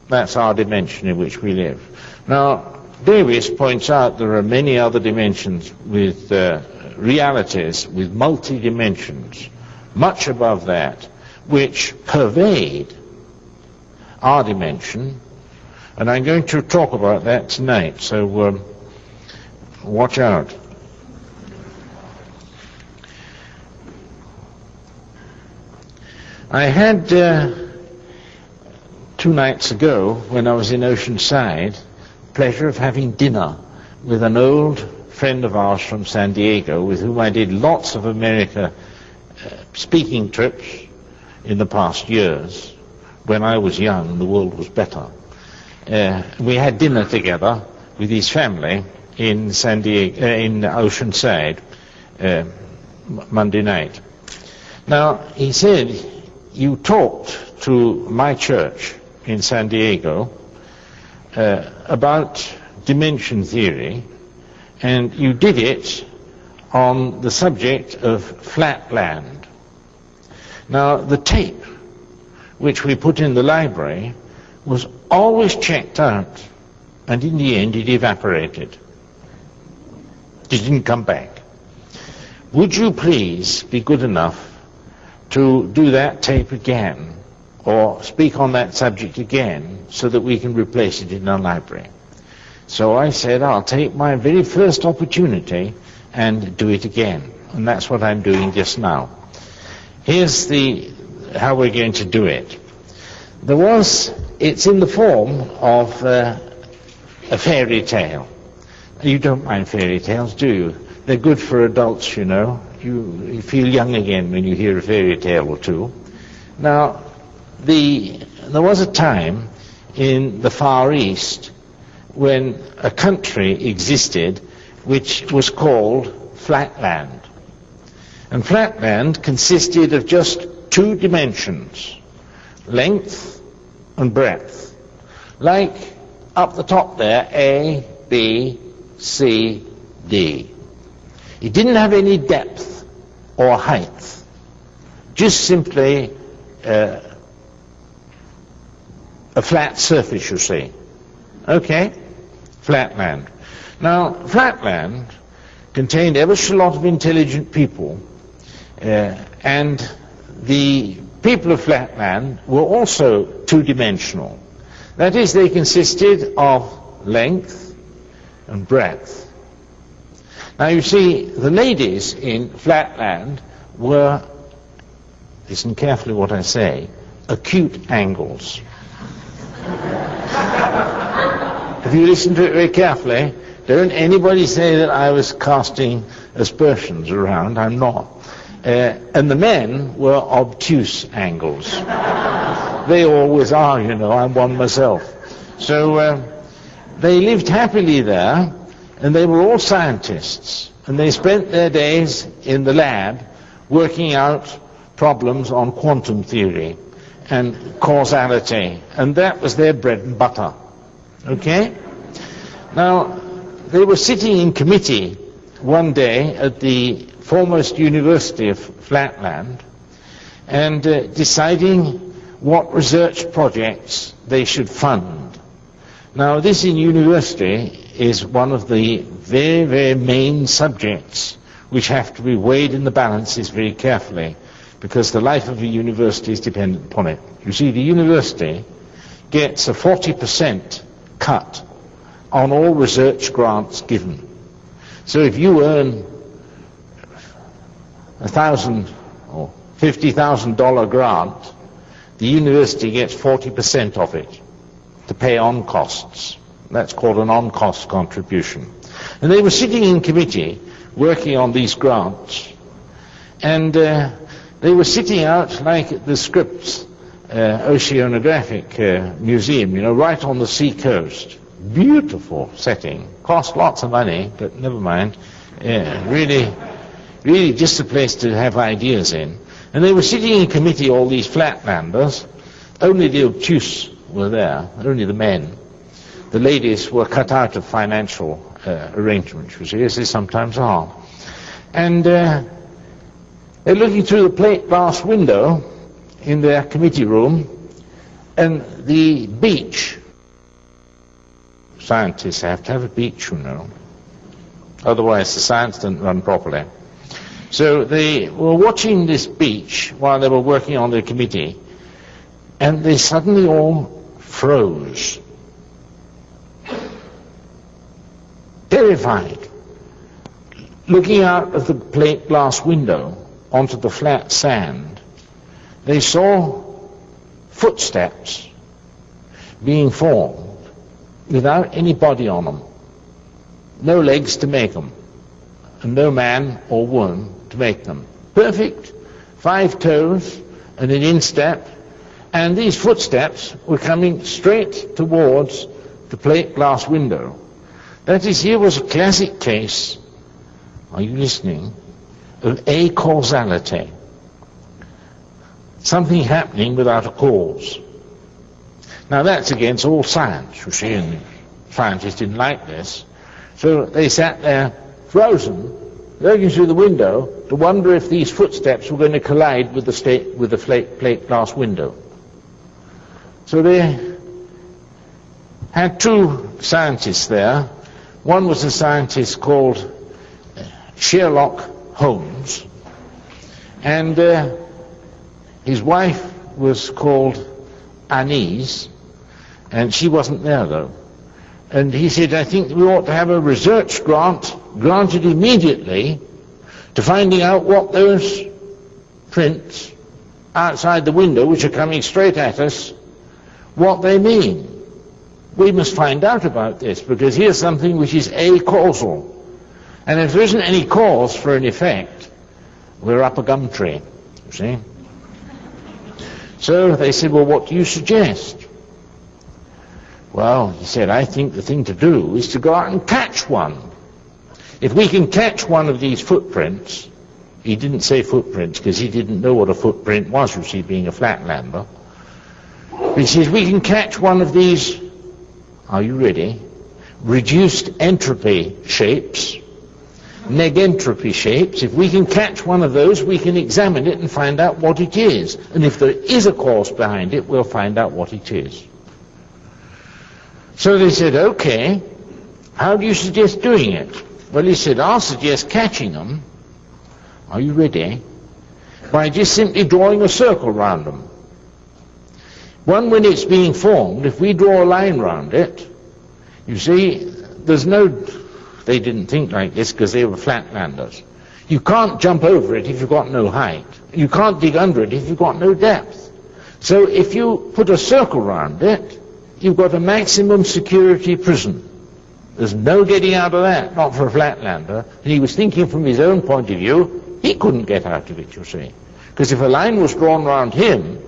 That's our dimension in which we live. Now, Davis points out there are many other dimensions with realities with multi-dimensions, much above that, which pervade our dimension, and I'm going to talk about that tonight, so watch out. I had 2 nights ago, when I was in Oceanside, the pleasure of having dinner with an old friend of ours from San Diego, with whom I did lots of America speaking trips in the past years. When I was young, the world was better. We had dinner together with his family in San Diego, in Oceanside, Monday night. Now, he said, you talked to my church in San Diego about dimension theory, and you did it on the subject of flat land. Now, the tape which we put in the library was always checked out, and in the end it evaporated. It didn't come back. Would you please be good enough to do that tape again, or speak on that subject again, so that we can replace it in our library? So I said, I'll take my very first opportunity and do it again. And that's what I'm doing just now. Here's how we're going to do it. It's in the form of a fairy tale. You don't mind fairy tales, do you? They're good for adults, you know. You feel young again when you hear a fairy tale or two. Now, there was a time in the Far East when a country existed which was called Flatland. And Flatland consisted of just 2 dimensions, length and breadth. Like up the top there, A, B, C, D. It didn't have any depth or height, just simply a flat surface, you see. Okay? Flatland. Now, Flatland contained ever so lot of intelligent people, and the people of Flatland were also 2-dimensional. That is, they consisted of length and breadth. Now, you see, the ladies in Flatland were, listen carefully what I say, acute angles. If you listen to it very carefully, don't anybody say that I was casting aspersions around. I'm not. And the men were obtuse angles. They always are, you know. I'm one myself. So they lived happily there, and they were all scientists. And they spent their days in the lab working out problems on quantum theory and causality. And that was their bread and butter. Okay? Now, they were sitting in committee one day at the foremost university of Flatland and deciding what research projects they should fund. Now, this in university is one of the very, very main subjects which have to be weighed in the balances very carefully, because the life of a university is dependent upon it. You see, the university gets a 40% cut on all research grants given. So if you earn $1,000 or $50,000 grant, the university gets 40% of it to pay on costs. That's called an on-cost contribution. And they were sitting in committee working on these grants, and they were sitting out like at the Scripps Oceanographic Museum, you know, right on the sea coast. Beautiful setting. Cost lots of money, but never mind. Really just a place to have ideas in. And they were sitting in committee, all these Flatlanders. Only the obtuse were there, only the men. The ladies were cut out of financial arrangements, you see, as they sometimes are. And They're looking through the plate glass window in their committee room, and the beach, scientists have to have a beach, you know, otherwise the science doesn't run properly. So they were watching this beach while they were working on their committee, and they suddenly all froze, terrified, looking out of the plate glass window onto the flat sand. They saw footsteps being formed without any body on them, no legs to make them, and no man or woman to make them. Perfect 5 toes and an instep, and these footsteps were coming straight towards the plate glass window. That is, here was a classic case, are you listening, of acausality. Something happening without a cause. Now that's against all science, you see, and scientists didn't like this. So they sat there frozen, looking through the window to wonder if these footsteps were going to collide with the plate glass window. So they had 2 scientists there. One was a scientist called Sherlock Holmes, and his wife was called Anise, and she wasn't there though. And he said, I think we ought to have a research grant granted immediately to finding out what those prints outside the window, which are coming straight at us, what they mean. We must find out about this, because here's something which is acausal. And if there isn't any cause for an effect, we're up a gum tree, you see. So they said, well, what do you suggest? Well, he said, I think the thing to do is to go out and catch one. If we can catch one of these footprints, he didn't say footprints because he didn't know what a footprint was, you see, being a flatlander. He says, we can catch one of these, are you ready, reduced entropy shapes, negentropy shapes. If we can catch one of those, we can examine it and find out what it is. And if there is a cause behind it, we'll find out what it is. So they said, okay, how do you suggest doing it? Well, he said, I'll suggest catching them, are you ready, by just simply drawing a circle round them. One, when it's being formed, if we draw a line round it, you see, there's no, they didn't think like this because they were flatlanders. You can't jump over it if you've got no height. You can't dig under it if you've got no depth. So if you put a circle round it, you've got a maximum security prison. There's no getting out of that, not for a flatlander. And he was thinking from his own point of view, he couldn't get out of it, you see. Because if a line was drawn round him,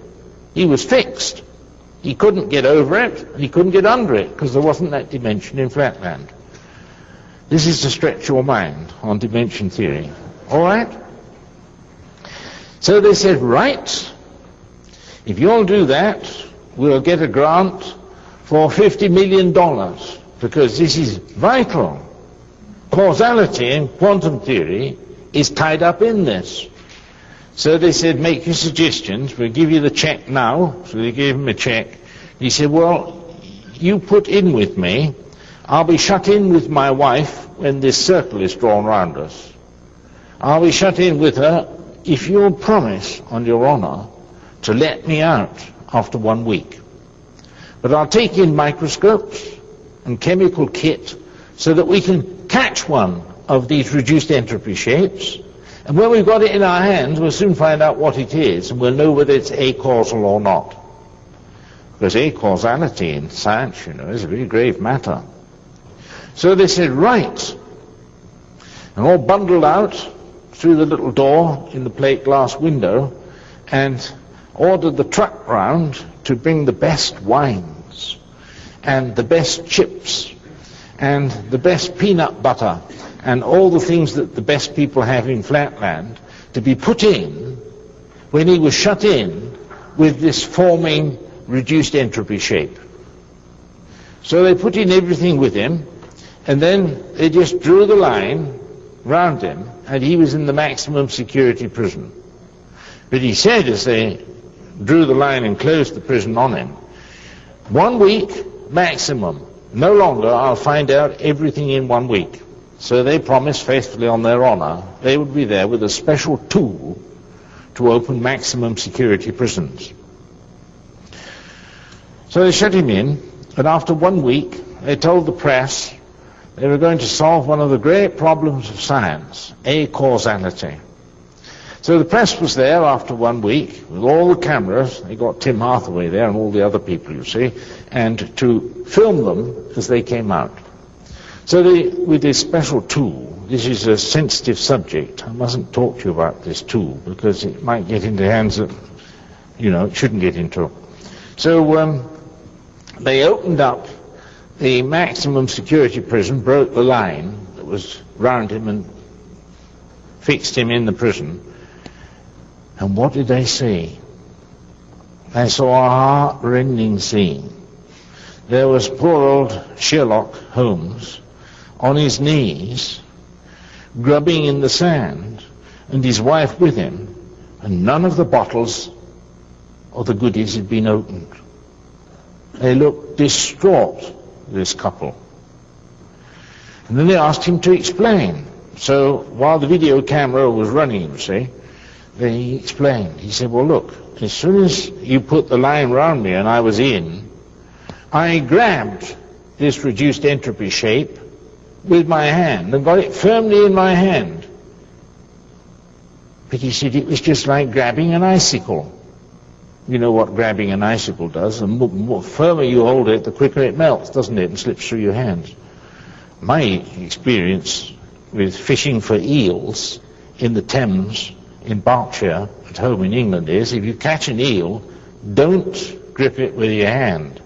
he was fixed. He couldn't get over it, and he couldn't get under it, because there wasn't that dimension in flatland. This is to stretch your mind on dimension theory. All right? So they said, right, if you'll do that, we'll get a grant for $50 million, because this is vital. Causality in quantum theory is tied up in this. So they said, make your suggestions, we'll give you the check now. So they gave him a check. He said, well, you put in with me, I'll be shut in with my wife when this circle is drawn round us. I'll be shut in with her if you'll promise, on your honor, to let me out after 1 week. But I'll take in microscopes and chemical kit so that we can catch one of these reduced entropy shapes, and when we've got it in our hands, we'll soon find out what it is, and we'll know whether it's acausal or not. Because acausality in science, you know, is a very grave matter. So they said, right, and all bundled out through the little door in the plate glass window, and ordered the truck round to bring the best wines, and the best chips, and the best peanut butter, and all the things that the best people have in flatland, to be put in when he was shut in with this forming reduced entropy shape. So they put in everything with him, and then they just drew the line round him, and he was in the maximum security prison. But he said, as they drew the line and closed the prison on him, 1 week maximum. No longer. I'll find out everything in 1 week. So they promised faithfully on their honor they would be there with a special tool to open maximum security prisons. So they shut him in, and after 1 week they told the press they were going to solve one of the great problems of science, acausality. So the press was there after 1 week with all the cameras. They got Tim Hathaway there and all the other people, you see, and to film them as they came out. So with this special tool, this is a sensitive subject. I mustn't talk to you about this tool because it might get into hands that, it shouldn't get into. So they opened up the maximum security prison, broke the line that was round him and fixed him in the prison. And what did they see? They saw a heart-rending scene. There was poor old Sherlock Holmes on his knees, grubbing in the sand, and his wife with him, and none of the bottles or the goodies had been opened. They looked distraught, this couple. And then they asked him to explain. So while the video camera was running, you see, he explained. He said, well, look, as soon as you put the line round me and I was in, I grabbed this reduced entropy shape with my hand and got it firmly in my hand. But he said it was just like grabbing an icicle. You know what grabbing an icicle does. The more firmer you hold it, the quicker it melts, doesn't it, and slips through your hands. My experience with fishing for eels in the Thames in Berkshire at home in England is, if you catch an eel, don't grip it with your hand,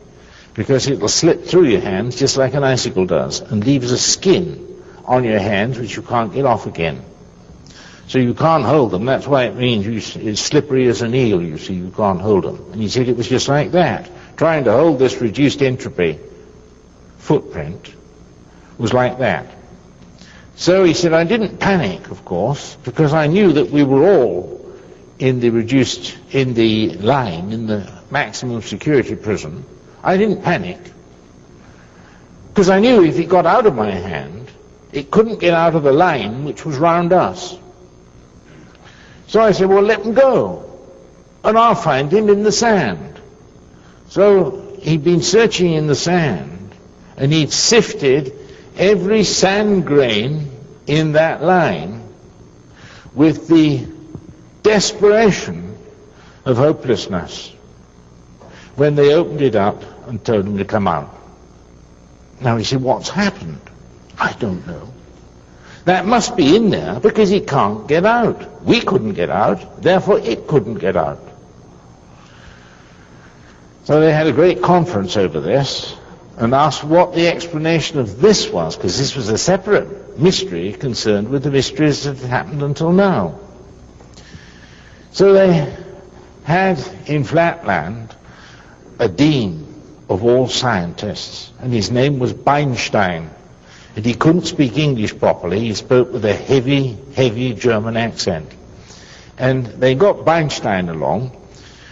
because it will slip through your hands just like an icicle does and leaves a skin on your hands which you can't get off again. So you can't hold them. That's why it means it's slippery as an eel, you see. You can't hold them. And he said it was just like that. Trying to hold this reduced entropy footprint was like that. So he said, I didn't panic, of course, because I knew that we were all in the line, in the maximum security prison. I didn't panic, because I knew if it got out of my hand, it couldn't get out of the line which was round us. So I said, well, let him go, and I'll find him in the sand. So he'd been searching in the sand, and he'd sifted every sand grain in that line with the desperation of hopelessness when they opened it up and told him to come out. Now he said, what's happened? I don't know. That must be in there because it can't get out. We couldn't get out, therefore it couldn't get out. So they had a great conference over this and asked what the explanation of this was, because this was a separate mystery concerned with the mysteries that had happened until now. So they had in Flatland a dean of all scientists, and his name was Beinstein. And he couldn't speak English properly. He spoke with a heavy, heavy German accent. And they got Beinstein along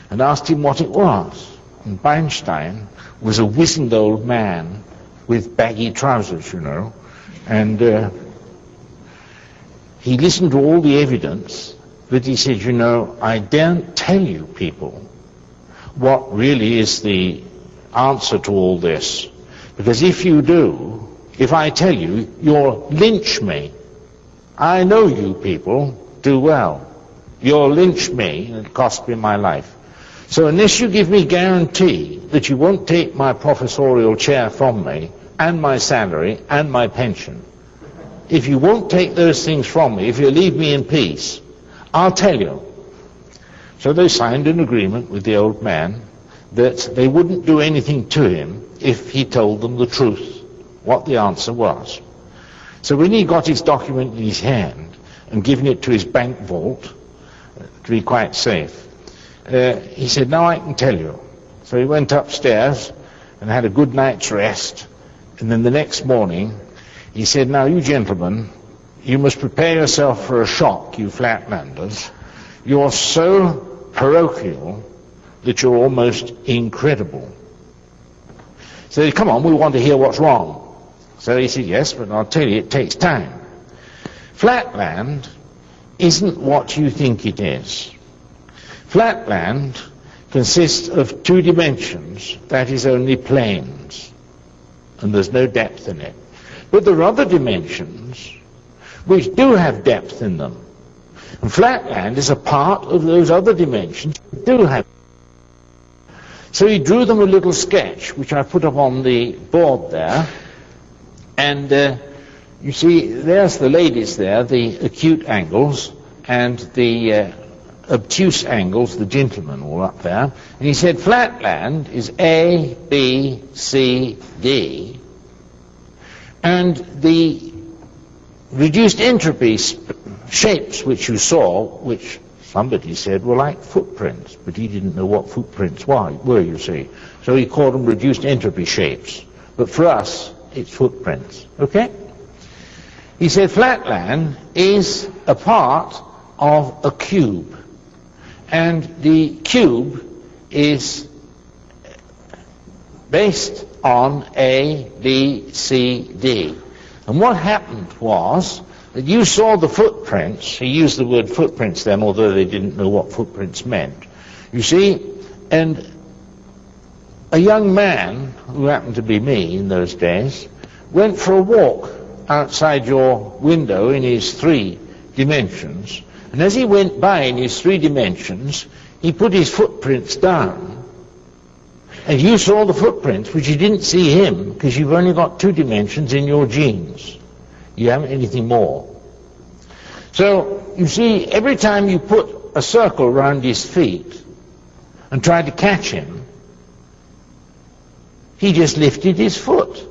and asked him what it was. And Beinstein was a wizened old man with baggy trousers, and he listened to all the evidence, but he said, I daren't tell you people what really is the answer to all this, because if you do, if I tell you, you'll lynch me. I know you people do well. You'll lynch me, and it cost me my life. So unless you give me guarantee that you won't take my professorial chair from me, and my salary, and my pension, if you won't take those things from me, if you leave me in peace, I'll tell you. So they signed an agreement with the old man that they wouldn't do anything to him if he told them the truth, what the answer was. So when he got his document in his hand and given it to his bank vault to be quite safe, he said, now I can tell you. So he went upstairs and had a good night's rest, and then the next morning he said, now you gentlemen, you must prepare yourself for a shock, you Flatlanders, You're so parochial that you're almost incredible. So come on, we want to hear what's wrong. So he said, yes, but I'll tell you, it takes time. Flatland isn't what you think it is. Flatland consists of two dimensions, that is only planes, and there's no depth in it. But there are other dimensions which do have depth in them. And flatland is a part of those other dimensions that do have. So he drew them a little sketch, which I put up on the board there. And you see, there's the ladies there, the acute angles, and the obtuse angles, the gentlemen all up there. And he said flatland is A, B, C, D. And the reduced entropy shapes which you saw, which somebody said were like footprints, but he didn't know what footprints were, you see. So he called them reduced entropy shapes. But for us, it's footprints. Okay? He said flatland is a part of a cube. And the cube is based on A, B, C, D. And what happened was that you saw the footprints. He used the word footprints then, although they didn't know what footprints meant. You see, and a young man, who happened to be me in those days, went for a walk outside your window in his 3 dimensions. And as he went by in his 3 dimensions, he put his footprints down. And you saw the footprints, but you didn't see him, because you've only got 2 dimensions in your genes. You haven't anything more. So, you see, every time you put a circle around his feet and tried to catch him, he just lifted his foot.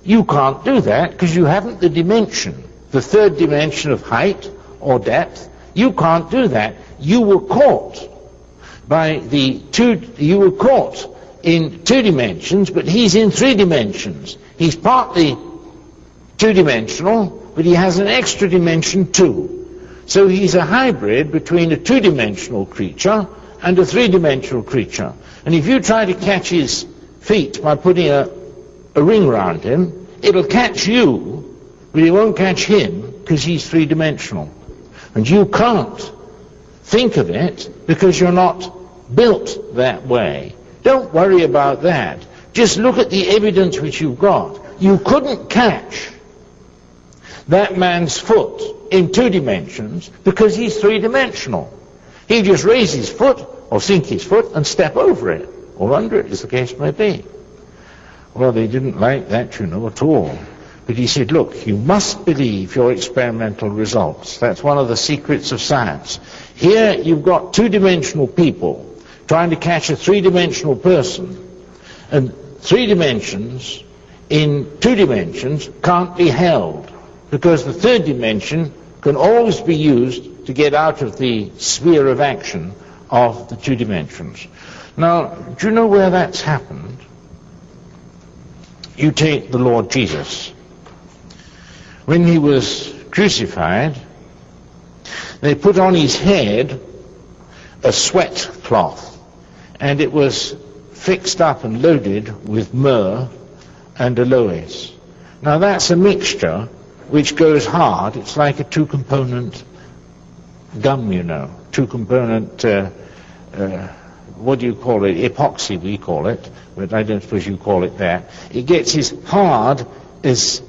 You can't do that because you haven't the dimension, the 3rd dimension of height or depth. You can't do that. You were caught by you were caught in 2 dimensions, but he's in 3 dimensions. He's partly 2-dimensional, but he has an extra dimension too. So he's a hybrid between a 2-dimensional creature and a 3-dimensional creature. And if you try to catch his feet by putting a ring around him, it'll catch you, but it won't catch him because he's 3-dimensional. And you can't think of it because you're not built that way. Don't worry about that. Just look at the evidence which you've got. You couldn't catch that man's foot in 2 dimensions because he's 3-dimensional. He'd just raise his foot or sink his foot and step over it, or under it, as the case may be. Well, they didn't like that, you know, at all. But he said, look, you must believe your experimental results. That's one of the secrets of science. Here you've got 2-dimensional people trying to catch a 3-dimensional person. And 3 dimensions in 2 dimensions can't be held, because the 3rd dimension can always be used to get out of the sphere of action of the 2 dimensions. Now, do you know where that's happened? You take the Lord Jesus. When he was crucified, they put on his head a sweat cloth, and it was fixed up and loaded with myrrh and aloes. Now that's a mixture which goes hard. It's like a 2-component gum, you know, 2-component, what do you call it? Epoxy, we call it, but I don't suppose you call it that. It gets as hard as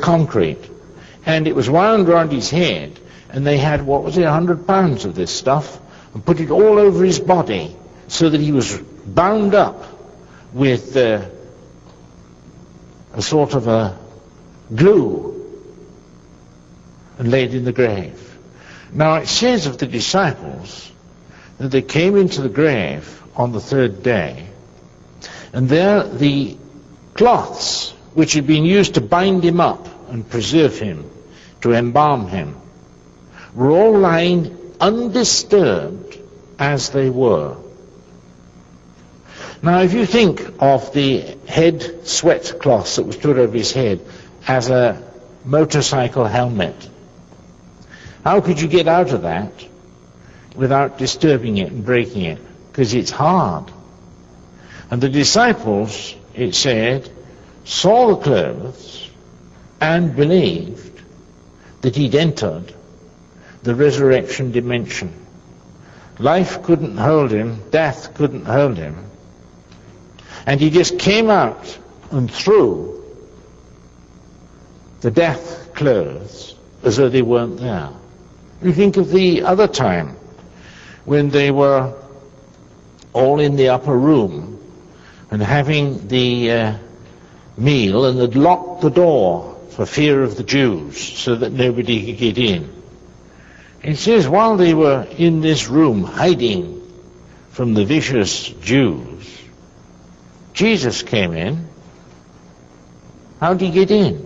concrete. And it was wound around his head, and they had, 100 pounds of this stuff, and put it all over his body, so that he was bound up with a sort of a glue, and laid in the grave. Now it says of the disciples that they came into the grave on the 3rd day, and there the cloths which had been used to bind him up and preserve him, to embalm him, were all lying undisturbed as they were. Now if you think of the head sweat cloth that was put over his head as a motorcycle helmet, how could you get out of that? without disturbing it and breaking it, because it's hard. And the disciples, it said, saw the clothes and believed that he'd entered the resurrection dimension. Life couldn't hold him, death couldn't hold him. And he just came out and threw the death clothes as though they weren't there. You think of the other time when they were all in the upper room and having the meal, and had locked the door for fear of the Jews so that nobody could get in. It says while they were in this room hiding from the vicious Jews, Jesus came in. How did he get in?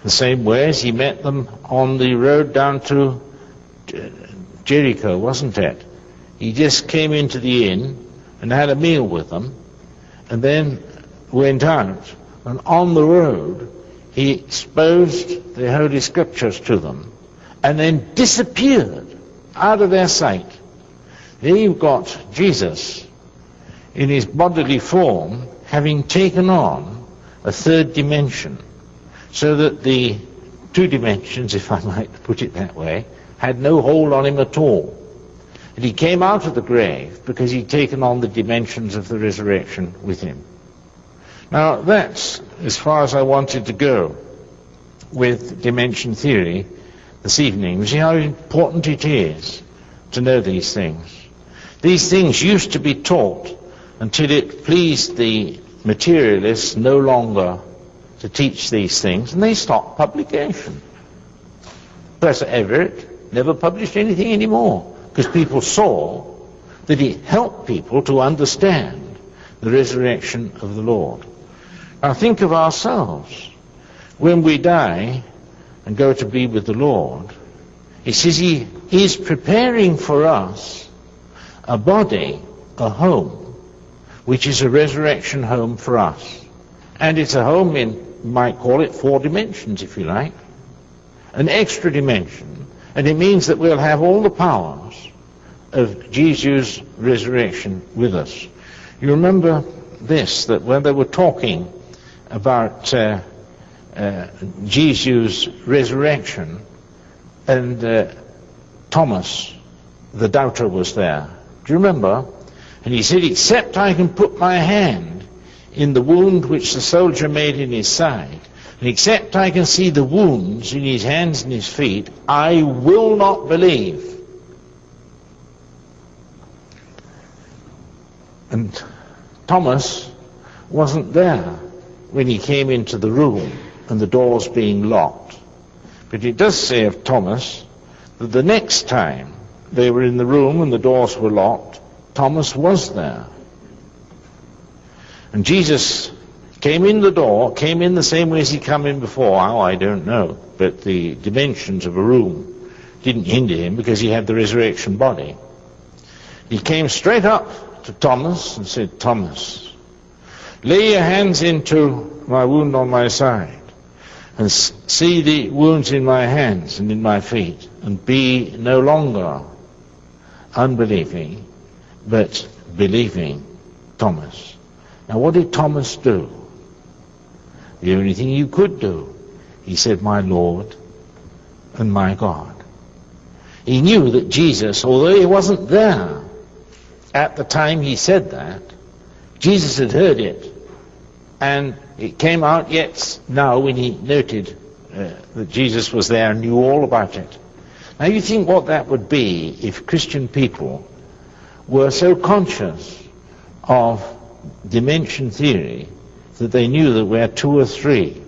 The same way as he met them on the road down to Jericho, wasn't it? He just came into the inn and had a meal with them, and then went out, and on the road he exposed the Holy Scriptures to them, and then disappeared out of their sight. There you've got Jesus in his bodily form, having taken on a third dimension, so that the two dimensions, if I might put it that way, had no hold on him at all. And he came out of the grave because he'd taken on the dimensions of the resurrection with him. Now that's as far as I wanted to go with dimension theory this evening. You see how important it is to know these things. These things used to be taught until it pleased the materialists no longer to teach these things, and they stopped publication. Professor Everett never published anything anymore, because people saw that it helped people to understand the resurrection of the Lord. Now think of ourselves. When we die and go to be with the Lord, he says he is preparing for us a body, a home, which is a resurrection home for us. And it's a home in, you might call it 4 dimensions, if you like. An extra dimension. And it means that we'll have all the powers of Jesus' resurrection with us. You remember this, that when they were talking about Jesus' resurrection, and Thomas, the doubter, was there. Do you remember? And he said, except I can put my hand in the wound which the soldier made in his side, and except I can see the wounds in his hands and his feet, I will not believe. And Thomas wasn't there when he came into the room and the doors being locked. But it does say of Thomas that the next time they were in the room and the doors were locked, Thomas was there. And Jesus came in the door, came in the same way as he'd come in before. How, I don't know. But the dimensions of a room didn't hinder him because he had the resurrection body. He came straight up to Thomas and said, Thomas, lay your hands into my wound on my side and see the wounds in my hands and in my feet, and be no longer unbelieving, but believing Thomas. Now what did Thomas do? The only thing you could do. He said, my Lord and my God. He knew that Jesus, although he wasn't there at the time he said that, Jesus had heard it, and it came out yet now when he noted that Jesus was there and knew all about it. Now you think what that would be if Christian people were so conscious of dimension theory that they knew that where 2 or 3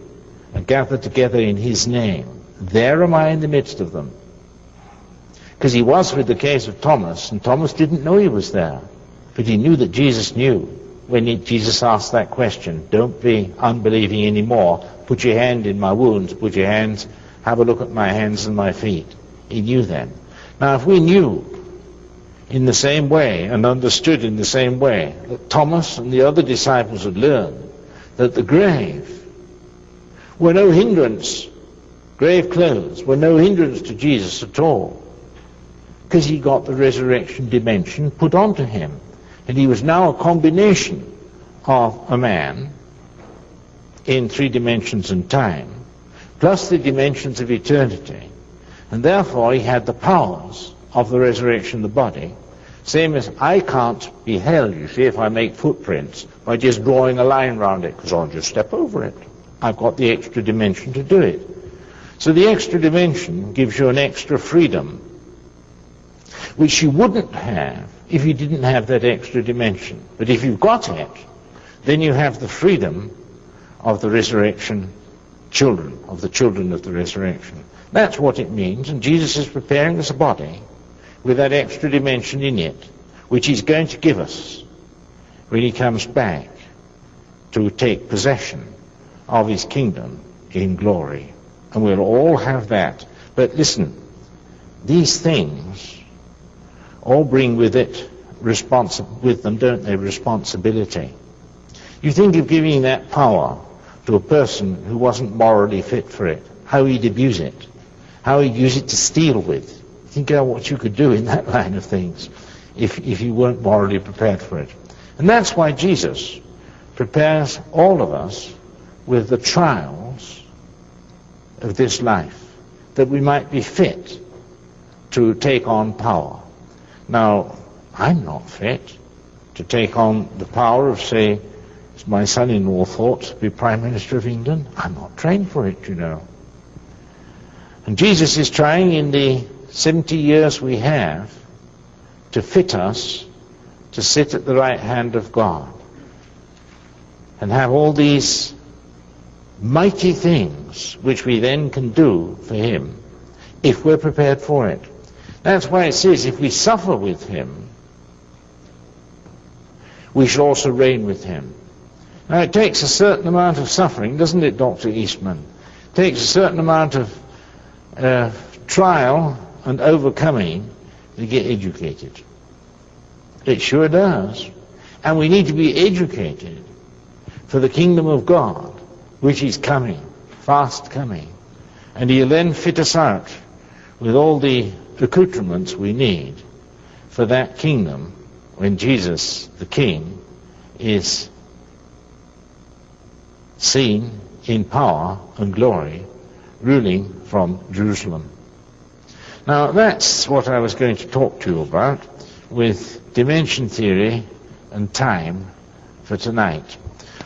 are gathered together in his name, there am I in the midst of them. Because he was with the case of Thomas, and Thomas didn't know he was there, but he knew that Jesus knew when Jesus asked that question, don't be unbelieving anymore, put your hand in my wounds, put your hands, have a look at my hands and my feet. He knew then. Now if we knew in the same way and understood in the same way that Thomas and the other disciples had learned that the grave were no hindrance, grave clothes were no hindrance to Jesus at all, because he got the resurrection dimension put onto him. And he was now a combination of a man in 3 dimensions in time, plus the dimensions of eternity. And therefore he had the powers of the resurrection of the body. Same as I can't be held, you see, if I make footprints by just drawing a line around it, because I'll just step over it. I've got the extra dimension to do it. So the extra dimension gives you an extra freedom, which you wouldn't have if you didn't have that extra dimension. But if you've got it, then you have the freedom of the resurrection children, of the children of the resurrection. That's what it means, and Jesus is preparing us a body with that extra dimension in it, which he's going to give us when he comes back to take possession of his kingdom in glory. And we'll all have that. But listen, these things all bring with it with them, don't they, responsibility. You think of giving that power to a person who wasn't morally fit for it, how he'd abuse it, how he'd use it to steal with. Think of what you could do in that line of things if you weren't morally prepared for it. And that's why Jesus prepares all of us with the trials of this life, that we might be fit to take on power. Now, I'm not fit to take on the power of, say, as my son-in-law thought, to be Prime Minister of England. I'm not trained for it, you know. And Jesus is trying in the 70 years we have to fit us to sit at the right hand of God and have all these mighty things which we then can do for him if we're prepared for it. That's why it says if we suffer with him, we shall also reign with him. Now it takes a certain amount of suffering, doesn't it, Dr. Eastman? It takes a certain amount of trial and overcoming to get educated. It sure does. And we need to be educated for the kingdom of God, which is coming, fast coming. And he'll then fit us out with all the accoutrements we need for that kingdom when Jesus, the King, is seen in power and glory, ruling from Jerusalem. Now that's what I was going to talk to you about with dimension theory and time for tonight.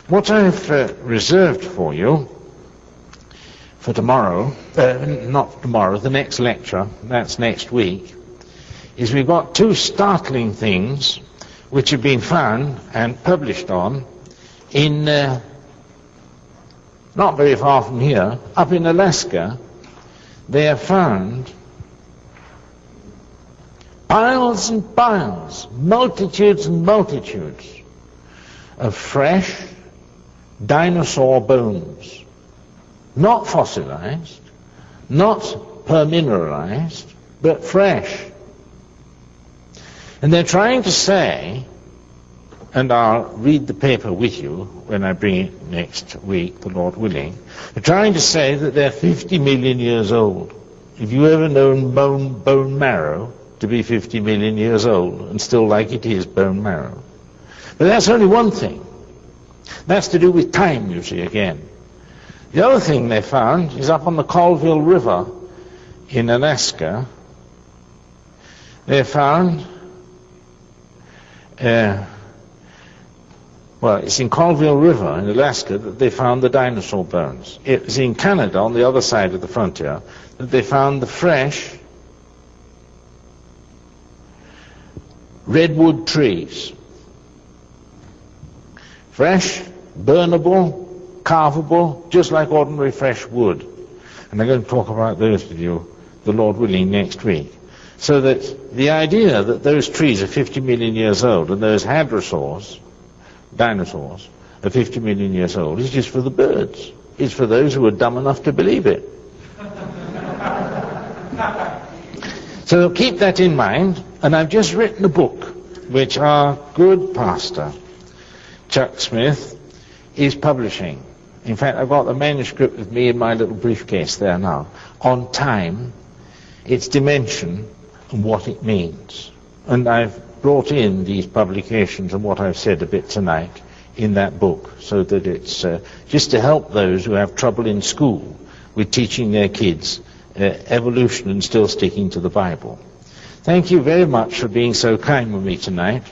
What I've reserved for you for tomorrow, not tomorrow, the next lecture, that's next week, is we've got 2 startling things which have been found and published on in, not very far from here, up in Alaska. They have found piles and piles, multitudes and multitudes of fresh dinosaur bones. Not fossilized, not permineralized, but fresh. And they're trying to say, and I'll read the paper with you when I bring it next week, the Lord willing, they're trying to say that they're 50 million years old. Have you ever known bone marrow to be 50 million years old and still like it is bone marrow? But that's only one thing. That's to do with time, you see, again. The other thing they found is up on the Colville River in Alaska. They found, it's in Colville River in Alaska that they found the dinosaur bones. It was in Canada, on the other side of the frontier, that they found the fresh redwood trees. Fresh, burnable, carvable, just like ordinary fresh wood. And I'm going to talk about those with you, the Lord willing, next week. So that the idea that those trees are 50 million years old and those hadrosaurs, dinosaurs, are 50 million years old is just for the birds. It's for those who are dumb enough to believe it. So keep that in mind. And I've just written a book which our good pastor, Chuck Smith, is publishing. In fact, I've got the manuscript with me in my little briefcase there now. On time, its dimension, and what it means. And I've brought in these publications and what I've said a bit tonight in that book, so that it's just to help those who have trouble in school with teaching their kids evolution and still sticking to the Bible. Thank you very much for being so kind with me tonight.